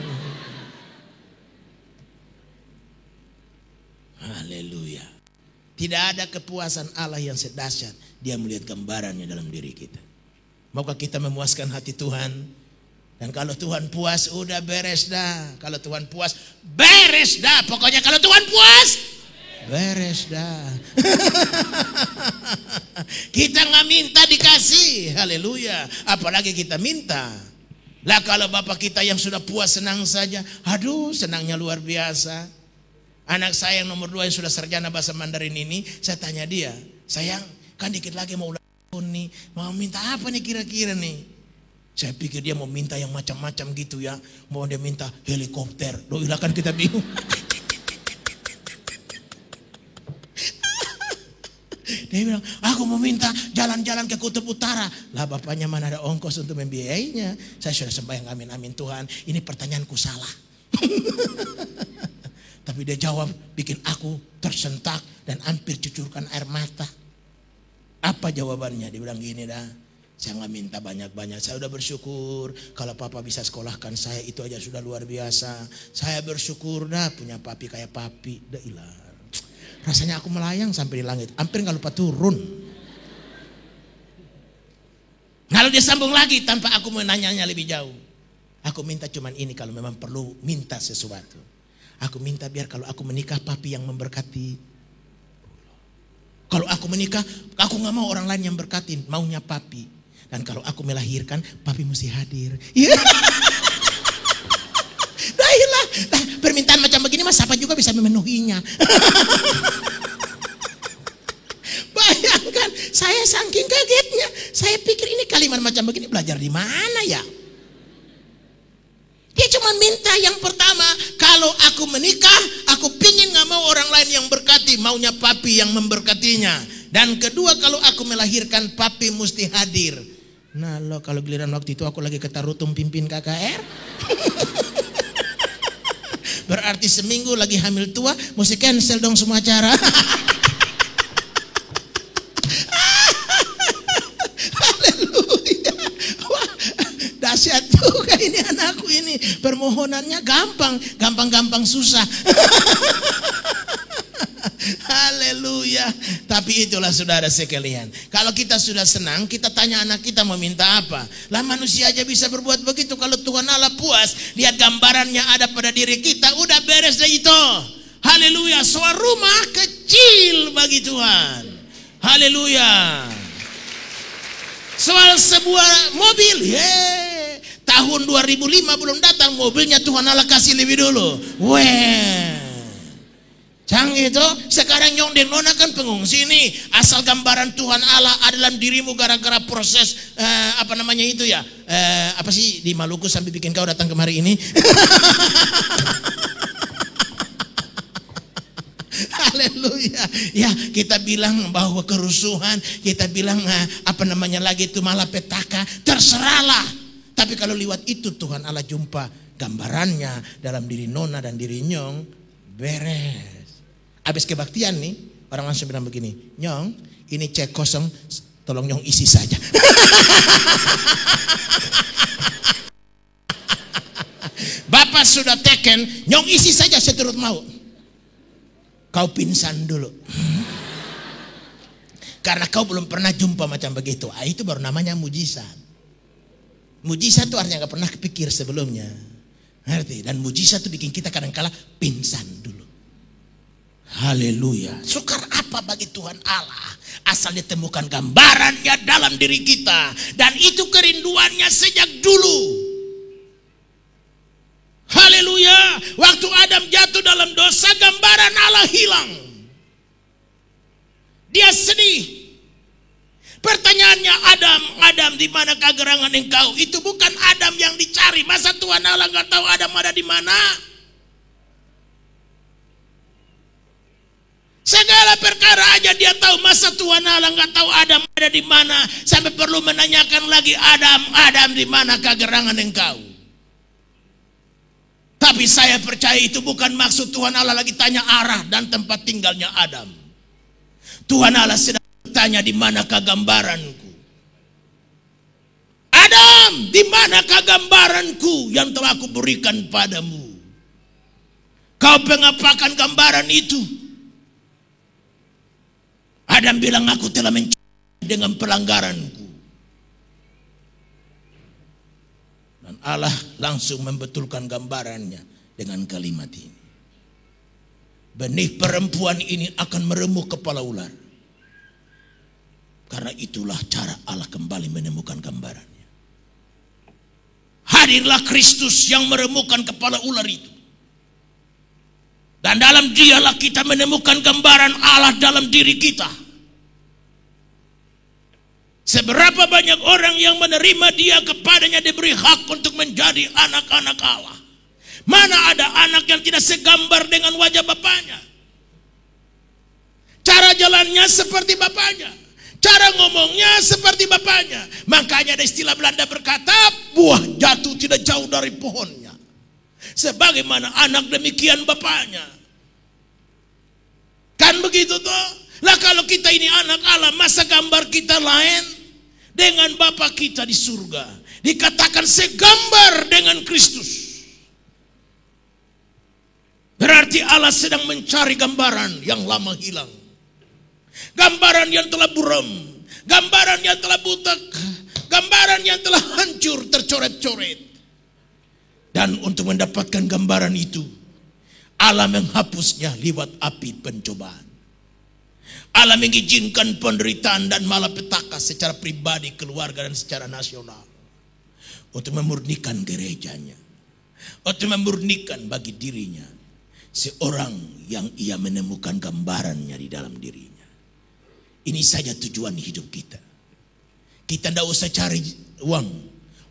Haleluya. Tidak ada kepuasan Allah yang sedahsyat dia melihat gambarannya dalam diri kita. Maukah kita memuaskan hati Tuhan? Dan kalau Tuhan puas, udah beres dah. Kalau Tuhan puas, beres dah. Pokoknya kalau Tuhan puas, beres dah. Kita nggak minta dikasih, haleluya. Apalagi kita minta. Lah kalau bapak kita yang sudah puas senang saja, aduh senangnya luar biasa. Anak saya yang nomor 2 yang sudah sarjana bahasa Mandarin ini, saya tanya dia, sayang kan dikit lagi mau ulang tahun nih, mau minta apa nih kira-kira nih? Saya pikir dia mau minta yang macam-macam gitu ya, mau dia minta helikopter, doi lah kan kita bingung. Dia bilang, aku mau minta jalan-jalan ke Kutub Utara. Lah bapaknya mana ada ongkos untuk membiayainya. Saya sudah sembahyang amin-amin Tuhan, ini pertanyaanku salah. Tapi dia jawab bikin aku tersentak dan hampir cucurkan air mata. Apa jawabannya? Dia bilang gini dah, saya nggak minta banyak-banyak. Saya udah bersyukur kalau papa bisa sekolahkan saya, itu aja sudah luar biasa. Saya bersyukur dah punya papi kayak papi. Dah ilah. Rasanya aku melayang sampai di langit. Hampir nggak lupa turun. Lalu dia sambung lagi tanpa aku menanyanya lebih jauh. Aku minta cuman ini kalau memang perlu minta sesuatu. Aku minta biar kalau aku menikah papi yang memberkati. Kalau aku menikah, aku nggak mau orang lain yang berkatin, maunya papi. Dan kalau aku melahirkan, papi mesti hadir. Yeah. Nah, permintaan macam begini mas, siapa juga bisa memenuhinya. Bayangkan, saya saking kagetnya, saya pikir ini kalimat macam begini belajar di mana ya? Dia cuma minta yang pertama, kalau aku menikah, aku pingin gak mau orang lain yang berkati, maunya papi yang memberkatinya. Dan kedua, kalau aku melahirkan, papi mesti hadir. Nah lo kalau giliran waktu itu aku lagi ke Tarutung pimpin KKR. Berarti seminggu lagi hamil tua, mesti cancel dong semua acara. Dahsyat juga ini anakku ini. Permohonannya gampang susah. Haleluya. Tapi itulah saudara sekalian. Kalau kita sudah senang, kita tanya anak kita mau minta apa. Lah manusia aja bisa berbuat begitu. Kalau Tuhan Allah puas, lihat gambarannya ada pada diri kita, udah beres deh itu. Haleluya. Soal rumah kecil bagi Tuhan. Haleluya. Soal sebuah mobil, tahun 2005 belum datang, mobilnya Tuhan Allah kasih lebih dulu. Canggih itu. Sekarang Nyong dan Nona kan pengungsi nih. Asal gambaran Tuhan Allah ada dalam dirimu gara-gara proses apa namanya itu ya? Apa sih di Maluku sampai bikin kau datang kemari ini? Haleluya. Ya, kita bilang bahwa kerusuhan, kita bilang apa namanya lagi itu malapetaka, terserahlah. Tapi kalau lewat itu Tuhan Allah jumpa gambarannya dalam diri Nona dan diri Nyong, beres. Habis kebaktian nih, orang langsung bilang begini, Nyong, ini cek kosong, tolong Nyong isi saja. Bapak sudah teken, Nyong isi saja seturut mau. Kau pingsan dulu. Karena kau belum pernah jumpa macam begitu. Itu baru namanya mujizat. Mujizat itu artinya gak pernah kepikir sebelumnya. Ngerti? Dan mujizat itu bikin kita kadang-kala pingsan dulu. Haleluya. Sukar apa bagi Tuhan Allah? Asal ditemukan gambarannya dalam diri kita. Dan itu kerinduannya sejak dulu. Haleluya. Waktu Adam jatuh dalam dosa, gambaran Allah hilang. Dia sedih. Pertanyaannya, Adam di mana kegerangan engkau? Itu bukan Adam yang dicari. Masa Tuhan Allah nggak tahu Adam ada di mana? Segala perkara aja dia tahu. Masa Tuhan Allah nggak tahu Adam ada di mana? Sampai perlu menanyakan lagi, Adam di mana kegerangan engkau? Tapi saya percaya itu bukan maksud Tuhan Allah lagi tanya arah dan tempat tinggalnya Adam. Tuhan Allah sedang bertanya, di manakah gambaranku? Adam, di manakah gambaranku yang telah aku berikan padamu? Kau pengapakan gambaran itu? Adam bilang, aku telah mencari dengan pelanggaranku. Dan Allah langsung membetulkan gambarannya dengan kalimat ini. Benih perempuan ini akan meremuk kepala ular. Karena itulah cara Allah kembali menemukan gambarannya. Hadirlah Kristus yang meremukkan kepala ular itu. Dan dalam dialah kita menemukan gambaran Allah dalam diri kita. Seberapa banyak orang yang menerima dia, kepadanya diberi hak untuk menjadi anak-anak Allah. Mana ada anak yang tidak segambar dengan wajah bapaknya. Cara jalannya seperti bapaknya. Cara ngomongnya seperti bapaknya. Makanya ada istilah Belanda berkata, buah jatuh tidak jauh dari pohonnya. Sebagaimana anak demikian bapaknya. Kan begitu toh? Lah kalau kita ini anak Allah, masa gambar kita lain dengan Bapa kita di surga? Dikatakan segambar dengan Kristus. Berarti Allah sedang mencari gambaran yang lama hilang. Gambaran yang telah buram, gambaran yang telah butak, gambaran yang telah hancur, tercoret-coret. Dan untuk mendapatkan gambaran itu, Allah menghapusnya lewat api pencobaan. Allah mengizinkan penderitaan dan malapetaka secara pribadi, keluarga, dan secara nasional. Untuk memurnikan gerejanya. Untuk memurnikan bagi dirinya seorang yang ia menemukan gambarannya di dalam dirinya. Ini saja tujuan hidup kita. Kita tidak usah cari uang.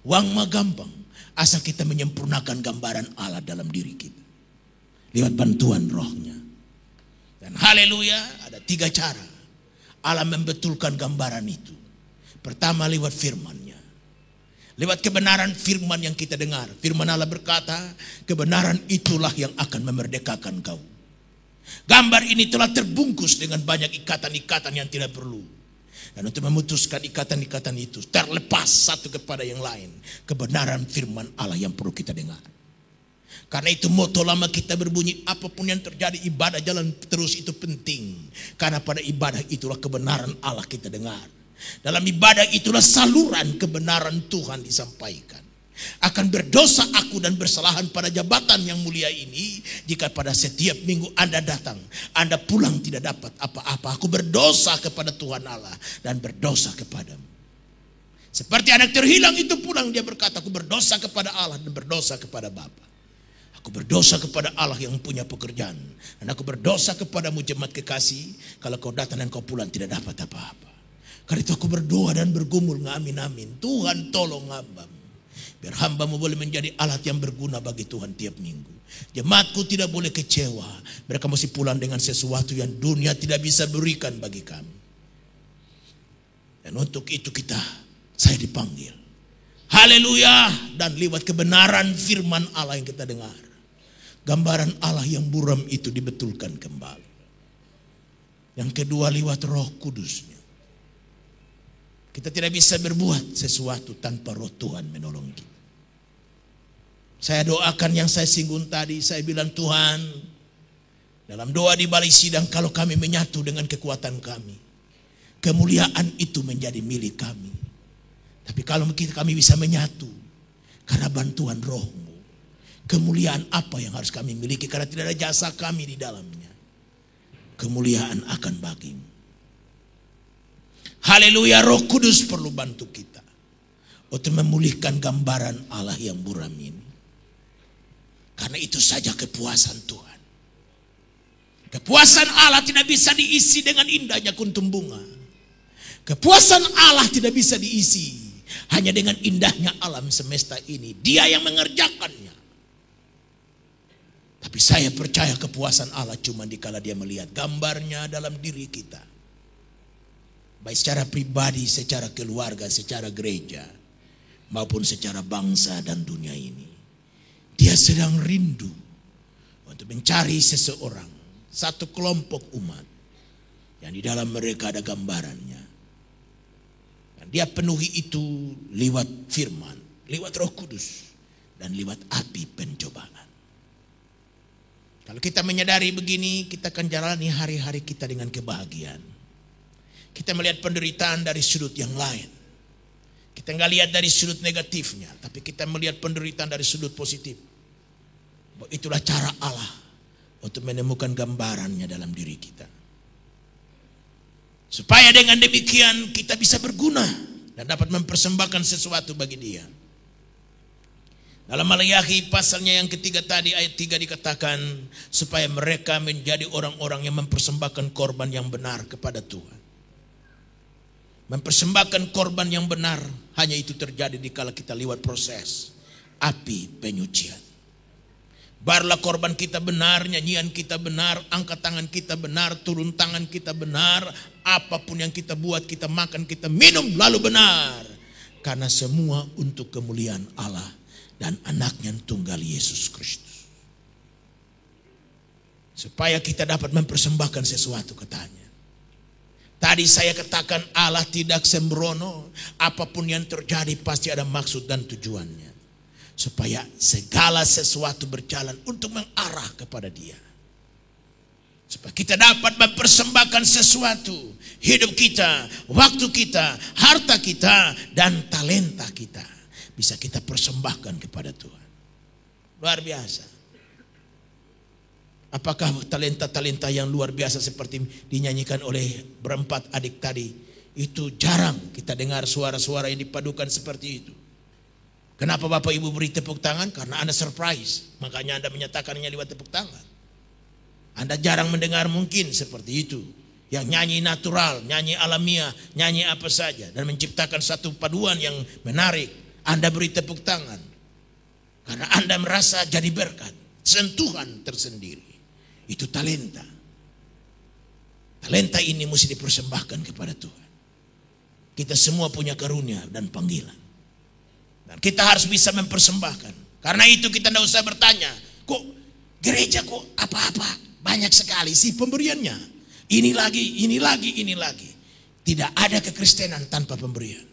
Uang mah gampang. Asal kita menyempurnakan gambaran Allah dalam diri kita. Lewat bantuan rohnya. Dan haleluya, ada 3 cara Allah membetulkan gambaran itu. Pertama lewat firman-Nya. Lewat kebenaran firman yang kita dengar. Firman Allah berkata, kebenaran itulah yang akan memerdekakan kau. Gambar ini telah terbungkus dengan banyak ikatan-ikatan yang tidak perlu. Dan untuk memutuskan ikatan-ikatan itu, terlepas satu kepada yang lain. Kebenaran firman Allah yang perlu kita dengar. Karena itu moto lama kita berbunyi, apapun yang terjadi, ibadah jalan terus itu penting. Karena pada ibadah itulah kebenaran Allah kita dengar. Dalam ibadah itulah saluran kebenaran Tuhan disampaikan. Akan berdosa aku dan bersalahan pada jabatan yang mulia ini jika pada setiap minggu Anda datang, Anda pulang tidak dapat apa-apa. Aku berdosa kepada Tuhan Allah dan berdosa kepadamu. Seperti anak terhilang itu pulang, dia berkata, aku berdosa kepada Allah dan berdosa kepada Bapa. Aku berdosa kepada Allah yang punya pekerjaan, dan aku berdosa kepadamu jemaat kekasih, kalau kau datang dan kau pulang tidak dapat apa-apa. Karena itu aku berdoa dan bergumul, amin-amin. Tuhan tolong hambamu, biar hambamu boleh menjadi alat yang berguna bagi Tuhan tiap minggu. Jemaatku tidak boleh kecewa. Mereka mesti pulang dengan sesuatu yang dunia tidak bisa berikan bagi kami. Dan untuk itu saya dipanggil. Haleluya. Dan lewat kebenaran firman Allah yang kita dengar, gambaran Allah yang buram itu dibetulkan kembali. Yang kedua lewat Roh Kudusnya. Kita tidak bisa berbuat sesuatu tanpa Roh Tuhan menolong kita. Saya doakan yang saya singgung tadi, saya bilang Tuhan, dalam doa di balik sidang, kalau kami menyatu dengan kekuatan kami, kemuliaan itu menjadi milik kami. Tapi kalau kami bisa menyatu karena bantuan Roh-Mu, kemuliaan apa yang harus kami miliki karena tidak ada jasa kami di dalamnya? Kemuliaan akan bagimu. Haleluya, Roh Kudus perlu bantu kita untuk memulihkan gambaran Allah yang buram ini. Karena itu saja kepuasan Tuhan. Kepuasan Allah tidak bisa diisi dengan indahnya kuntum bunga. Kepuasan Allah tidak bisa diisi hanya dengan indahnya alam semesta ini. Dia yang mengerjakannya. Tapi saya percaya kepuasan Allah cuma dikala dia melihat gambarnya dalam diri kita. Baik secara pribadi, secara keluarga, secara gereja, maupun secara bangsa dan dunia ini. Dia sedang rindu untuk mencari seseorang, satu kelompok umat yang di dalam mereka ada gambarannya. Dan dia penuhi itu lewat firman, lewat Roh Kudus, dan lewat api pencobaan. Kalau kita menyadari begini, kita akan jalani hari-hari kita dengan kebahagiaan. Kita melihat penderitaan dari sudut yang lain. Kita nggak lihat dari sudut negatifnya, tapi kita melihat penderitaan dari sudut positif. Itulah cara Allah untuk menemukan gambarannya dalam diri kita. Supaya dengan demikian kita bisa berguna dan dapat mempersembahkan sesuatu bagi Dia. Dalam Maleakhi pasalnya yang ketiga tadi ayat 3 dikatakan, supaya mereka menjadi orang-orang yang mempersembahkan korban yang benar kepada Tuhan. Mempersembahkan korban yang benar hanya itu terjadi dikala kita lewat proses api penyucian. Barulah korban kita benar, nyanyian kita benar, angkat tangan kita benar, turun tangan kita benar, apapun yang kita buat, kita makan, kita minum lalu benar. Karena semua untuk kemuliaan Allah dan anaknya yang tunggal Yesus Kristus. Supaya kita dapat mempersembahkan sesuatu katanya. Tadi saya katakan Allah tidak sembrono. Apapun yang terjadi pasti ada maksud dan tujuannya. Supaya segala sesuatu berjalan untuk mengarah kepada Dia. Supaya kita dapat mempersembahkan sesuatu. Hidup kita, waktu kita, harta kita, dan talenta kita. Bisa kita persembahkan kepada Tuhan. Luar biasa. Apakah talenta-talenta yang luar biasa seperti dinyanyikan oleh berempat adik tadi, itu jarang kita dengar suara-suara yang dipadukan seperti itu. Kenapa Bapak Ibu beri tepuk tangan? Karena Anda surprise, makanya Anda menyatakannya lewat tepuk tangan. Anda jarang mendengar mungkin seperti itu, yang nyanyi natural, nyanyi alamiah, nyanyi apa saja, dan menciptakan satu paduan yang menarik. Anda beri tepuk tangan, karena Anda merasa jadi berkat, sentuhan tersendiri. Itu talenta. Talenta ini mesti dipersembahkan kepada Tuhan. Kita semua punya karunia dan panggilan. Dan kita harus bisa mempersembahkan. Karena itu kita tidak usah bertanya, kok gereja kok apa-apa banyak sekali sih pemberiannya. Ini lagi, ini lagi, ini lagi. Tidak ada kekristenan tanpa pemberian.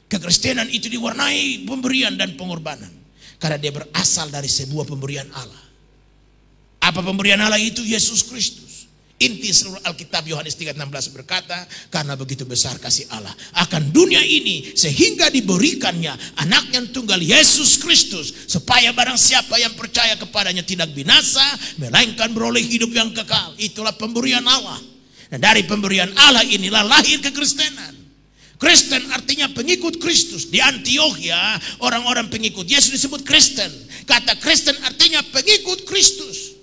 Kekristenan itu diwarnai pemberian dan pengorbanan. Karena dia berasal dari sebuah pemberian Allah. Apa pemberian Allah itu? Yesus Kristus. Inti seluruh Alkitab Yohanes 3:16 berkata, karena begitu besar kasih Allah akan dunia ini sehingga diberikannya anaknya yang tunggal Yesus Kristus, supaya barang siapa yang percaya kepadanya tidak binasa, melainkan beroleh hidup yang kekal. Itulah pemberian Allah. Dan dari pemberian Allah inilah lahir kekristenan. Kristen artinya pengikut Kristus. Di Antioquia orang-orang pengikut Yesus disebut Kristen. Kata Kristen artinya pengikut Kristus.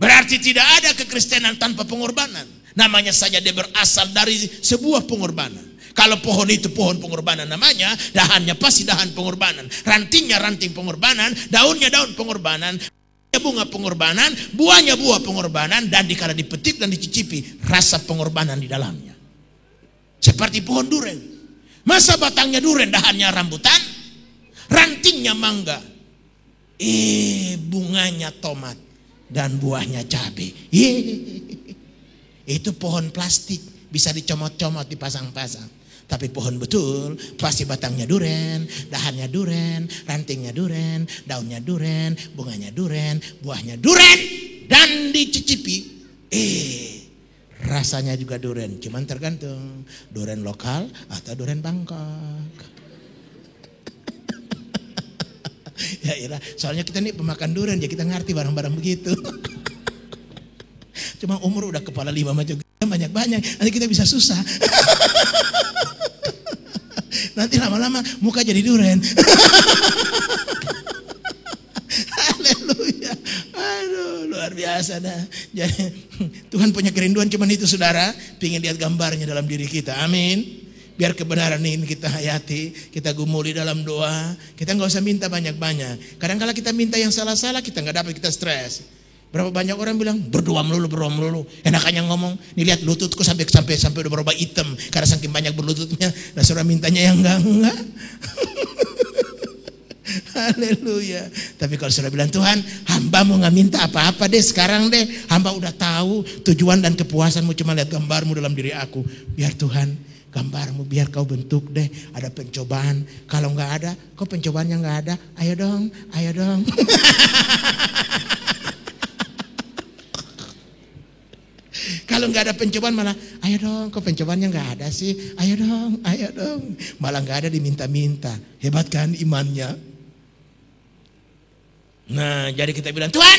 Berarti tidak ada kekristenan tanpa pengorbanan. Namanya saja dia berasal dari sebuah pengorbanan. Kalau pohon itu pohon pengorbanan namanya, dahannya pasti dahan pengorbanan. Rantingnya ranting pengorbanan, daunnya daun pengorbanan, bunga pengorbanan, buahnya buah pengorbanan, dan dikala dipetik dan dicicipi rasa pengorbanan di dalamnya. Seperti pohon duren. Masa batangnya duren, dahannya rambutan, rantingnya mangga, bunganya tomat, dan buahnya cabai. Itu pohon plastik, bisa dicomot-comot, dipasang-pasang. Tapi pohon betul pasti batangnya duren, dahannya duren, rantingnya duren, daunnya duren, bunganya duren, buahnya duren, dan dicicipi rasanya juga duren. Cuman tergantung duren lokal atau duren Bangkok. Ya iyalah, soalnya kita nih pemakan durian, ya kita ngerti barang-barang begitu. Cuma umur udah kepala 5 macam banyak-banyak, nanti kita bisa susah. Nanti lama-lama muka jadi durian. Haleluya. Aduh, luar biasa dah. Jadi Tuhan punya kerinduan cuman itu saudara, pengen lihat gambarnya dalam diri kita. Amin. Biar kebenaran ini kita hayati, kita gumuli dalam doa. Kita nggak usah minta banyak-banyak. Kadang-kala kita minta yang salah-salah, kita nggak dapat, kita stres. Berapa banyak orang bilang berdoa melulu. Enakannya ngomong, nih lihat lututku sampai udah berubah hitam karena saking banyak berlututnya. Nah suruh mintanya yang enggak. Haleluya. Tapi kalau sudah bilang Tuhan, hamba mau nggak minta apa-apa deh sekarang deh. Hamba udah tahu tujuan dan kepuasanmu cuma lihat gambarmu dalam diri aku. Biar Tuhan gambarmu, biar kau bentuk deh. Ada pencobaan. Kalau nggak ada, kok pencobaannya nggak ada? Ayo dong. Kalau Kalau nggak ada pencobaan malah, ayo dong, kok pencobaannya nggak ada sih? Ayo dong. Malah nggak ada diminta-minta. Hebat kan imannya? Nah, jadi kita bilang, Tuhan,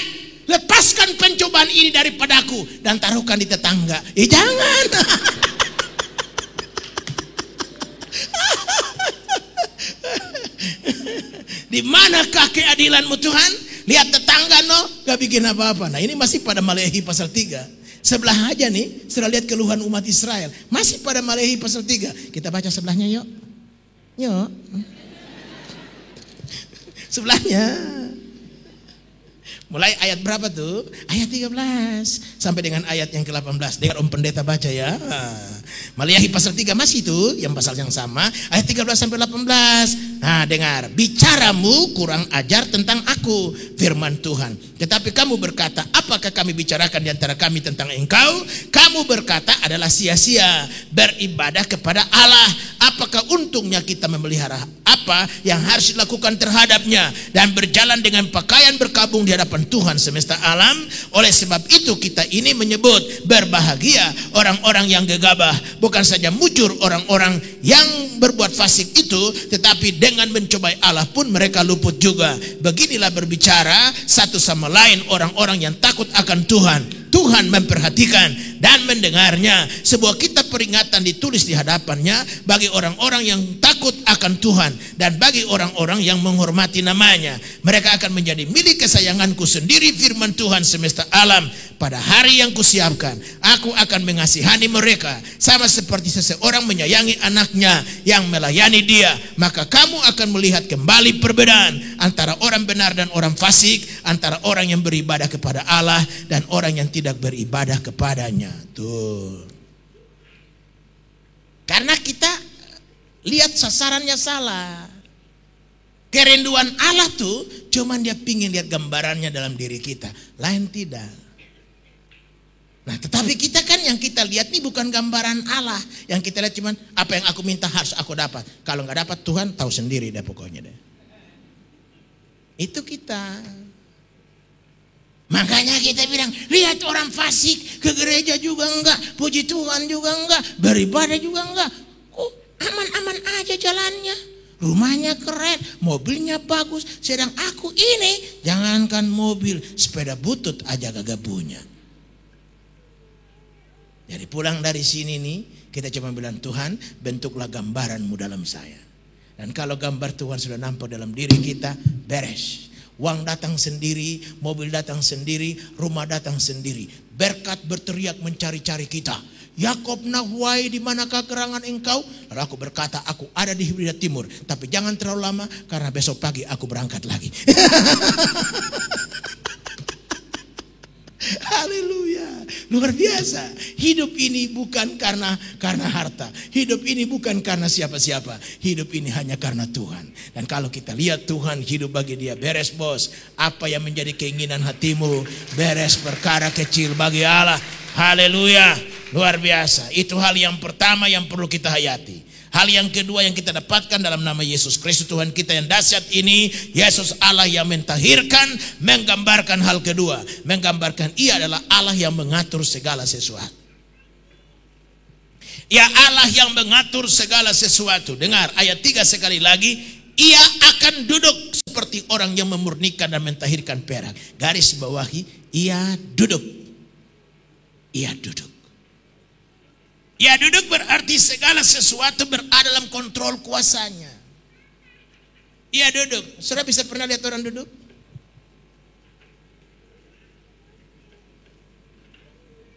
lepaskan pencobaan ini daripadaku dan taruhkan di tetangga. Jangan. Di manakah keadilanmu Tuhan? Lihat tetangga gak bikin apa-apa. Nah, ini masih pada Maleakhi pasal 3. Sebelah aja nih, setelah lihat keluhan umat Israel, masih pada Maleakhi pasal 3. Kita baca sebelahnya yuk. Sebelahnya. Mulai ayat berapa tuh? Ayat 13 sampai dengan ayat yang ke-18. Dengar Om Pendeta baca ya. Maleakhi pasal 3 masih itu, yang pasal yang sama, ayat 13 sampai 18. Nah, dengar, bicaramu kurang ajar tentang aku, firman Tuhan. Tetapi kamu berkata, apakah kami bicarakan di antara kami tentang engkau? Kamu berkata adalah sia-sia beribadah kepada Allah. Apakah untungnya kita memelihara apa yang harus dilakukan terhadapnya dan berjalan dengan pakaian berkabung di hadapan Tuhan semesta alam? Oleh sebab itu kita ini menyebut berbahagia orang-orang yang gegabah, bukan saja mujur orang-orang yang berbuat fasik itu, tetapi dengan mencobai Allah pun mereka luput juga. Beginilah berbicara satu sama lain orang-orang yang takut akan Tuhan. Tuhan memperhatikan dan mendengarnya. Sebuah kitab peringatan ditulis di hadapannya bagi orang-orang yang takut akan Tuhan dan bagi orang-orang yang menghormati namanya. Mereka akan menjadi milik kesayanganku sendiri, firman Tuhan semesta alam. Pada hari yang kusiapkan, aku akan mengasihani mereka sama seperti seseorang menyayangi anaknya yang melayani dia. Maka kamu akan melihat kembali perbedaan antara orang benar dan orang fasik, antara orang yang beribadah kepada Allah dan orang yang tidak beribadah kepadanya. Tuh. Karena kita lihat sasarannya salah. Kerinduan Allah tuh cuman dia pingin lihat gambarannya dalam diri kita, lain tidak. Nah, tetapi kita kan yang kita lihat nih bukan gambaran Allah. Yang kita lihat cuman apa yang aku minta harus aku dapat. Kalau nggak dapat Tuhan tahu sendiri deh pokoknya deh. Itu kita. Makanya kita bilang, lihat orang fasik ke gereja juga enggak, puji Tuhan juga enggak, beribadah juga enggak. Kok aman-aman aja jalannya. Rumahnya keren, mobilnya bagus. Sedang aku ini, jangankan mobil, sepeda butut aja kagak punya. Jadi pulang dari sini nih, kita cuma bilang, Tuhan bentuklah gambaranmu dalam saya. Dan kalau gambar Tuhan sudah nampak dalam diri kita, beres. Uang datang sendiri, mobil datang sendiri, rumah datang sendiri. Berkat berteriak mencari-cari kita. Yakob nahwai, di manakah gerangan engkau? Lalu aku berkata, aku ada di Hibrida Timur. Tapi jangan terlalu lama, karena besok pagi aku berangkat lagi. Haleluya, luar biasa. Hidup ini bukan karena harta. Hidup ini bukan karena siapa-siapa. Hidup ini hanya karena Tuhan. Dan kalau kita lihat Tuhan, hidup bagi dia beres bos. Apa yang menjadi keinginan hatimu, beres. Perkara kecil bagi Allah. Haleluya, luar biasa. Itu hal yang pertama yang perlu kita hayati. Hal yang kedua yang kita dapatkan dalam nama Yesus Kristus Tuhan kita yang dahsyat ini, Yesus Allah yang mentahirkan, menggambarkan hal kedua. Menggambarkan ia adalah Allah yang mengatur segala sesuatu. Ya, Allah yang mengatur segala sesuatu. Dengar ayat 3 sekali lagi. Ia akan duduk seperti orang yang memurnikan dan mentahirkan perak. Garis bawahi, ia duduk. Ia duduk. Ya, duduk berarti segala sesuatu berada dalam kontrol kuasanya. Ia duduk. Saudara bisa pernah lihat orang duduk?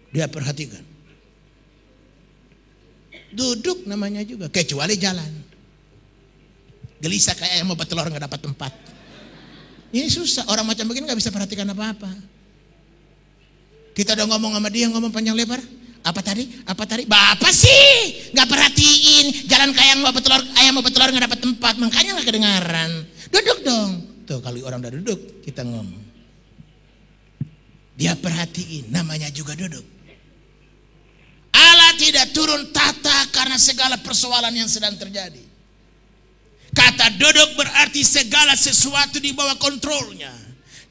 Dia perhatikan. Duduk namanya juga, kecuali jalan. Gelisah kayak yang mau bertelur gak dapat tempat. Ini susah, orang macam begini gak bisa perhatikan apa-apa. Kita udah ngomong sama dia, ngomong panjang lebar. Apa tadi? Bapak sih nggak perhatiin jalan kayak ayam mau bertelur nggak dapat tempat, makanya nggak kedengaran. Duduk dong. Tuh kali orang udah duduk kita ngomong. Dia perhatiin, namanya juga duduk. Allah tidak turun tata karena segala persoalan yang sedang terjadi. Kata duduk berarti segala sesuatu di bawah kontrolnya.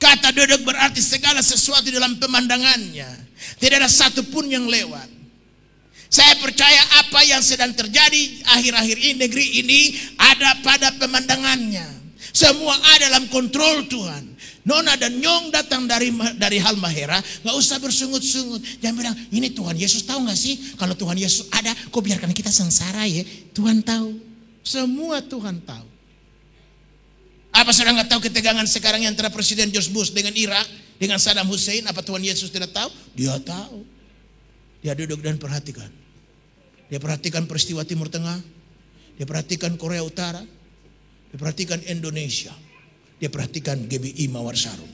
Kata duduk berarti segala sesuatu dalam pemandangannya. Tidak ada satupun yang lewat. Saya percaya apa yang sedang terjadi akhir-akhir ini, negeri ini ada pada pemandangannya. Semua ada dalam kontrol Tuhan. Nona dan Nyong datang dari Halmahera, nggak usah bersungut-sungut. Jangan bilang, ini Tuhan Yesus tahu nggak sih? Kalau Tuhan Yesus ada, kok biarkan kita sengsara ya? Tuhan tahu. Semua Tuhan tahu. Apa saudara nggak tahu ketegangan sekarang antara Presiden George Bush dengan Irak, dengan Saddam Hussein? Apa Tuhan Yesus tidak tahu? Dia tahu. Dia duduk dan perhatikan. Dia perhatikan peristiwa Timur Tengah. Dia perhatikan Korea Utara. Dia perhatikan Indonesia. Dia perhatikan GBI Mawar Sarung.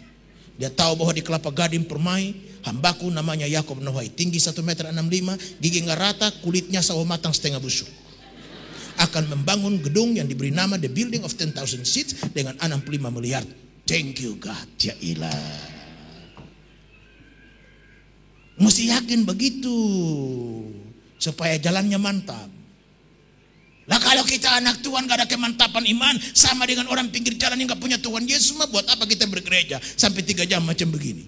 Dia tahu bahwa di Kelapa Gading Permai, hambaku namanya Yakob Nohai, tinggi 1,65 meter, gigi nggak rata, kulitnya sawo matang setengah busuk. Akan membangun gedung yang diberi nama The Building of 10,000 Seats dengan 65 miliar. Thank you God, ya ilah. Mesti yakin begitu supaya jalannya mantap. Lah kalau kita anak Tuhan gak ada kemantapan iman, sama dengan orang pinggir jalan yang gak punya Tuhan Yesus, mah buat apa kita bergereja sampai 3 jam macam begini?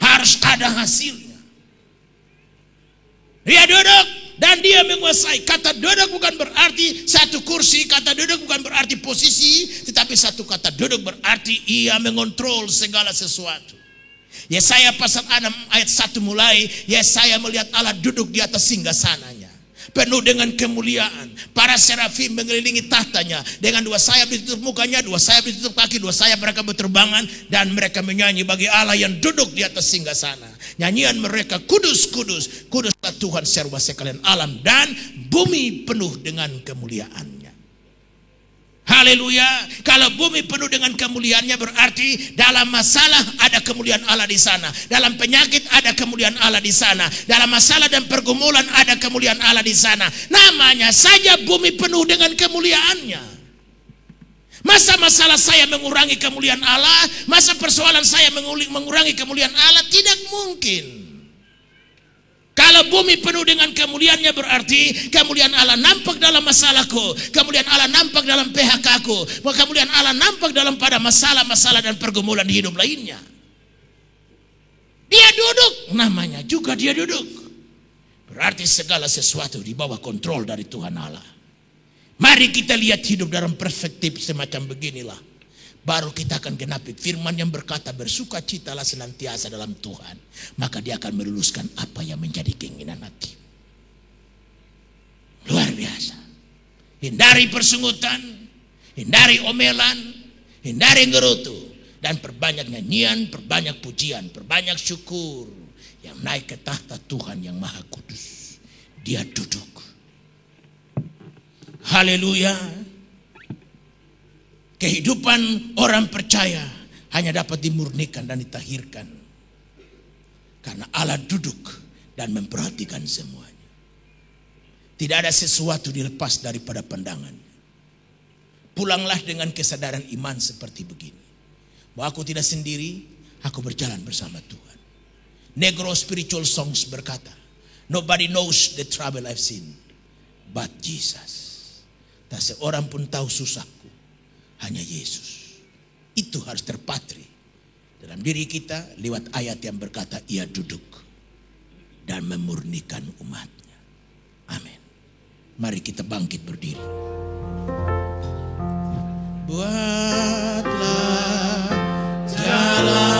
Harus ada hasilnya. Dia duduk dan dia menguasai. Kata duduk bukan berarti satu kursi, kata duduk bukan berarti posisi, tetapi satu kata duduk berarti ia mengontrol segala sesuatu. Yesaya pasal 6 ayat 1 mulai, Yesaya melihat Allah duduk di atas singgasananya, penuh dengan kemuliaan. Para serafim mengelilingi tahtanya. Dengan 2 sayap ditutup mukanya, 2 sayap ditutup kaki, 2 sayap mereka berterbangan. Dan mereka menyanyi bagi Allah yang duduk di atas singgasana. Nyanyian mereka, kudus, kudus, kuduslah Tuhan serba sekalian alam dan bumi penuh dengan kemuliaannya. Haleluya. Kalau bumi penuh dengan kemuliaannya berarti dalam masalah ada kemuliaan Allah di sana. Dalam penyakit ada kemuliaan Allah di sana. Dalam masalah dan pergumulan ada kemuliaan Allah di sana. Namanya saja bumi penuh dengan kemuliaannya. Masa masalah saya mengurangi kemuliaan Allah? Masa persoalan saya mengurangi kemuliaan Allah? Tidak mungkin. Kalau bumi penuh dengan kemuliaannya berarti kemuliaan Allah nampak dalam masalahku, kemuliaan Allah nampak dalam PHK-ku, kemuliaan Allah nampak dalam pada masalah-masalah dan pergumulan di hidup lainnya. Dia duduk, namanya juga dia duduk. Berarti segala sesuatu di bawah kontrol dari Tuhan Allah. Mari kita lihat hidup dalam perspektif semacam beginilah. Baru kita akan genapi firman yang berkata, bersukacitalah senantiasa dalam Tuhan, maka dia akan meluluskan apa yang menjadi keinginan hati. Luar biasa. Hindari persungutan, hindari omelan, hindari ngerutu, dan perbanyak nyanyian, perbanyak pujian, perbanyak syukur yang naik ke tahta Tuhan yang Maha Kudus. Dia duduk. Haleluya. Kehidupan orang percaya hanya dapat dimurnikan dan ditahirkan karena Allah duduk dan memperhatikan semuanya. Tidak ada sesuatu dilepas daripada pandangannya. Pulanglah dengan kesadaran iman seperti begini, bahwa aku tidak sendiri, aku berjalan bersama Tuhan. Negro Spiritual Songs berkata, nobody knows the trouble I've seen but Jesus. Tak seorang pun tahu susahku, hanya Yesus. Itu harus terpatri dalam diri kita lewat ayat yang berkata ia duduk dan memurnikan umatnya. Amin. Mari kita bangkit berdiri. Buatlah jalan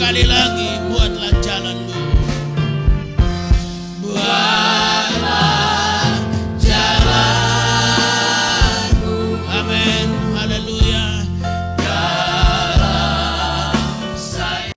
Sekali lagi buatlah jalanmu.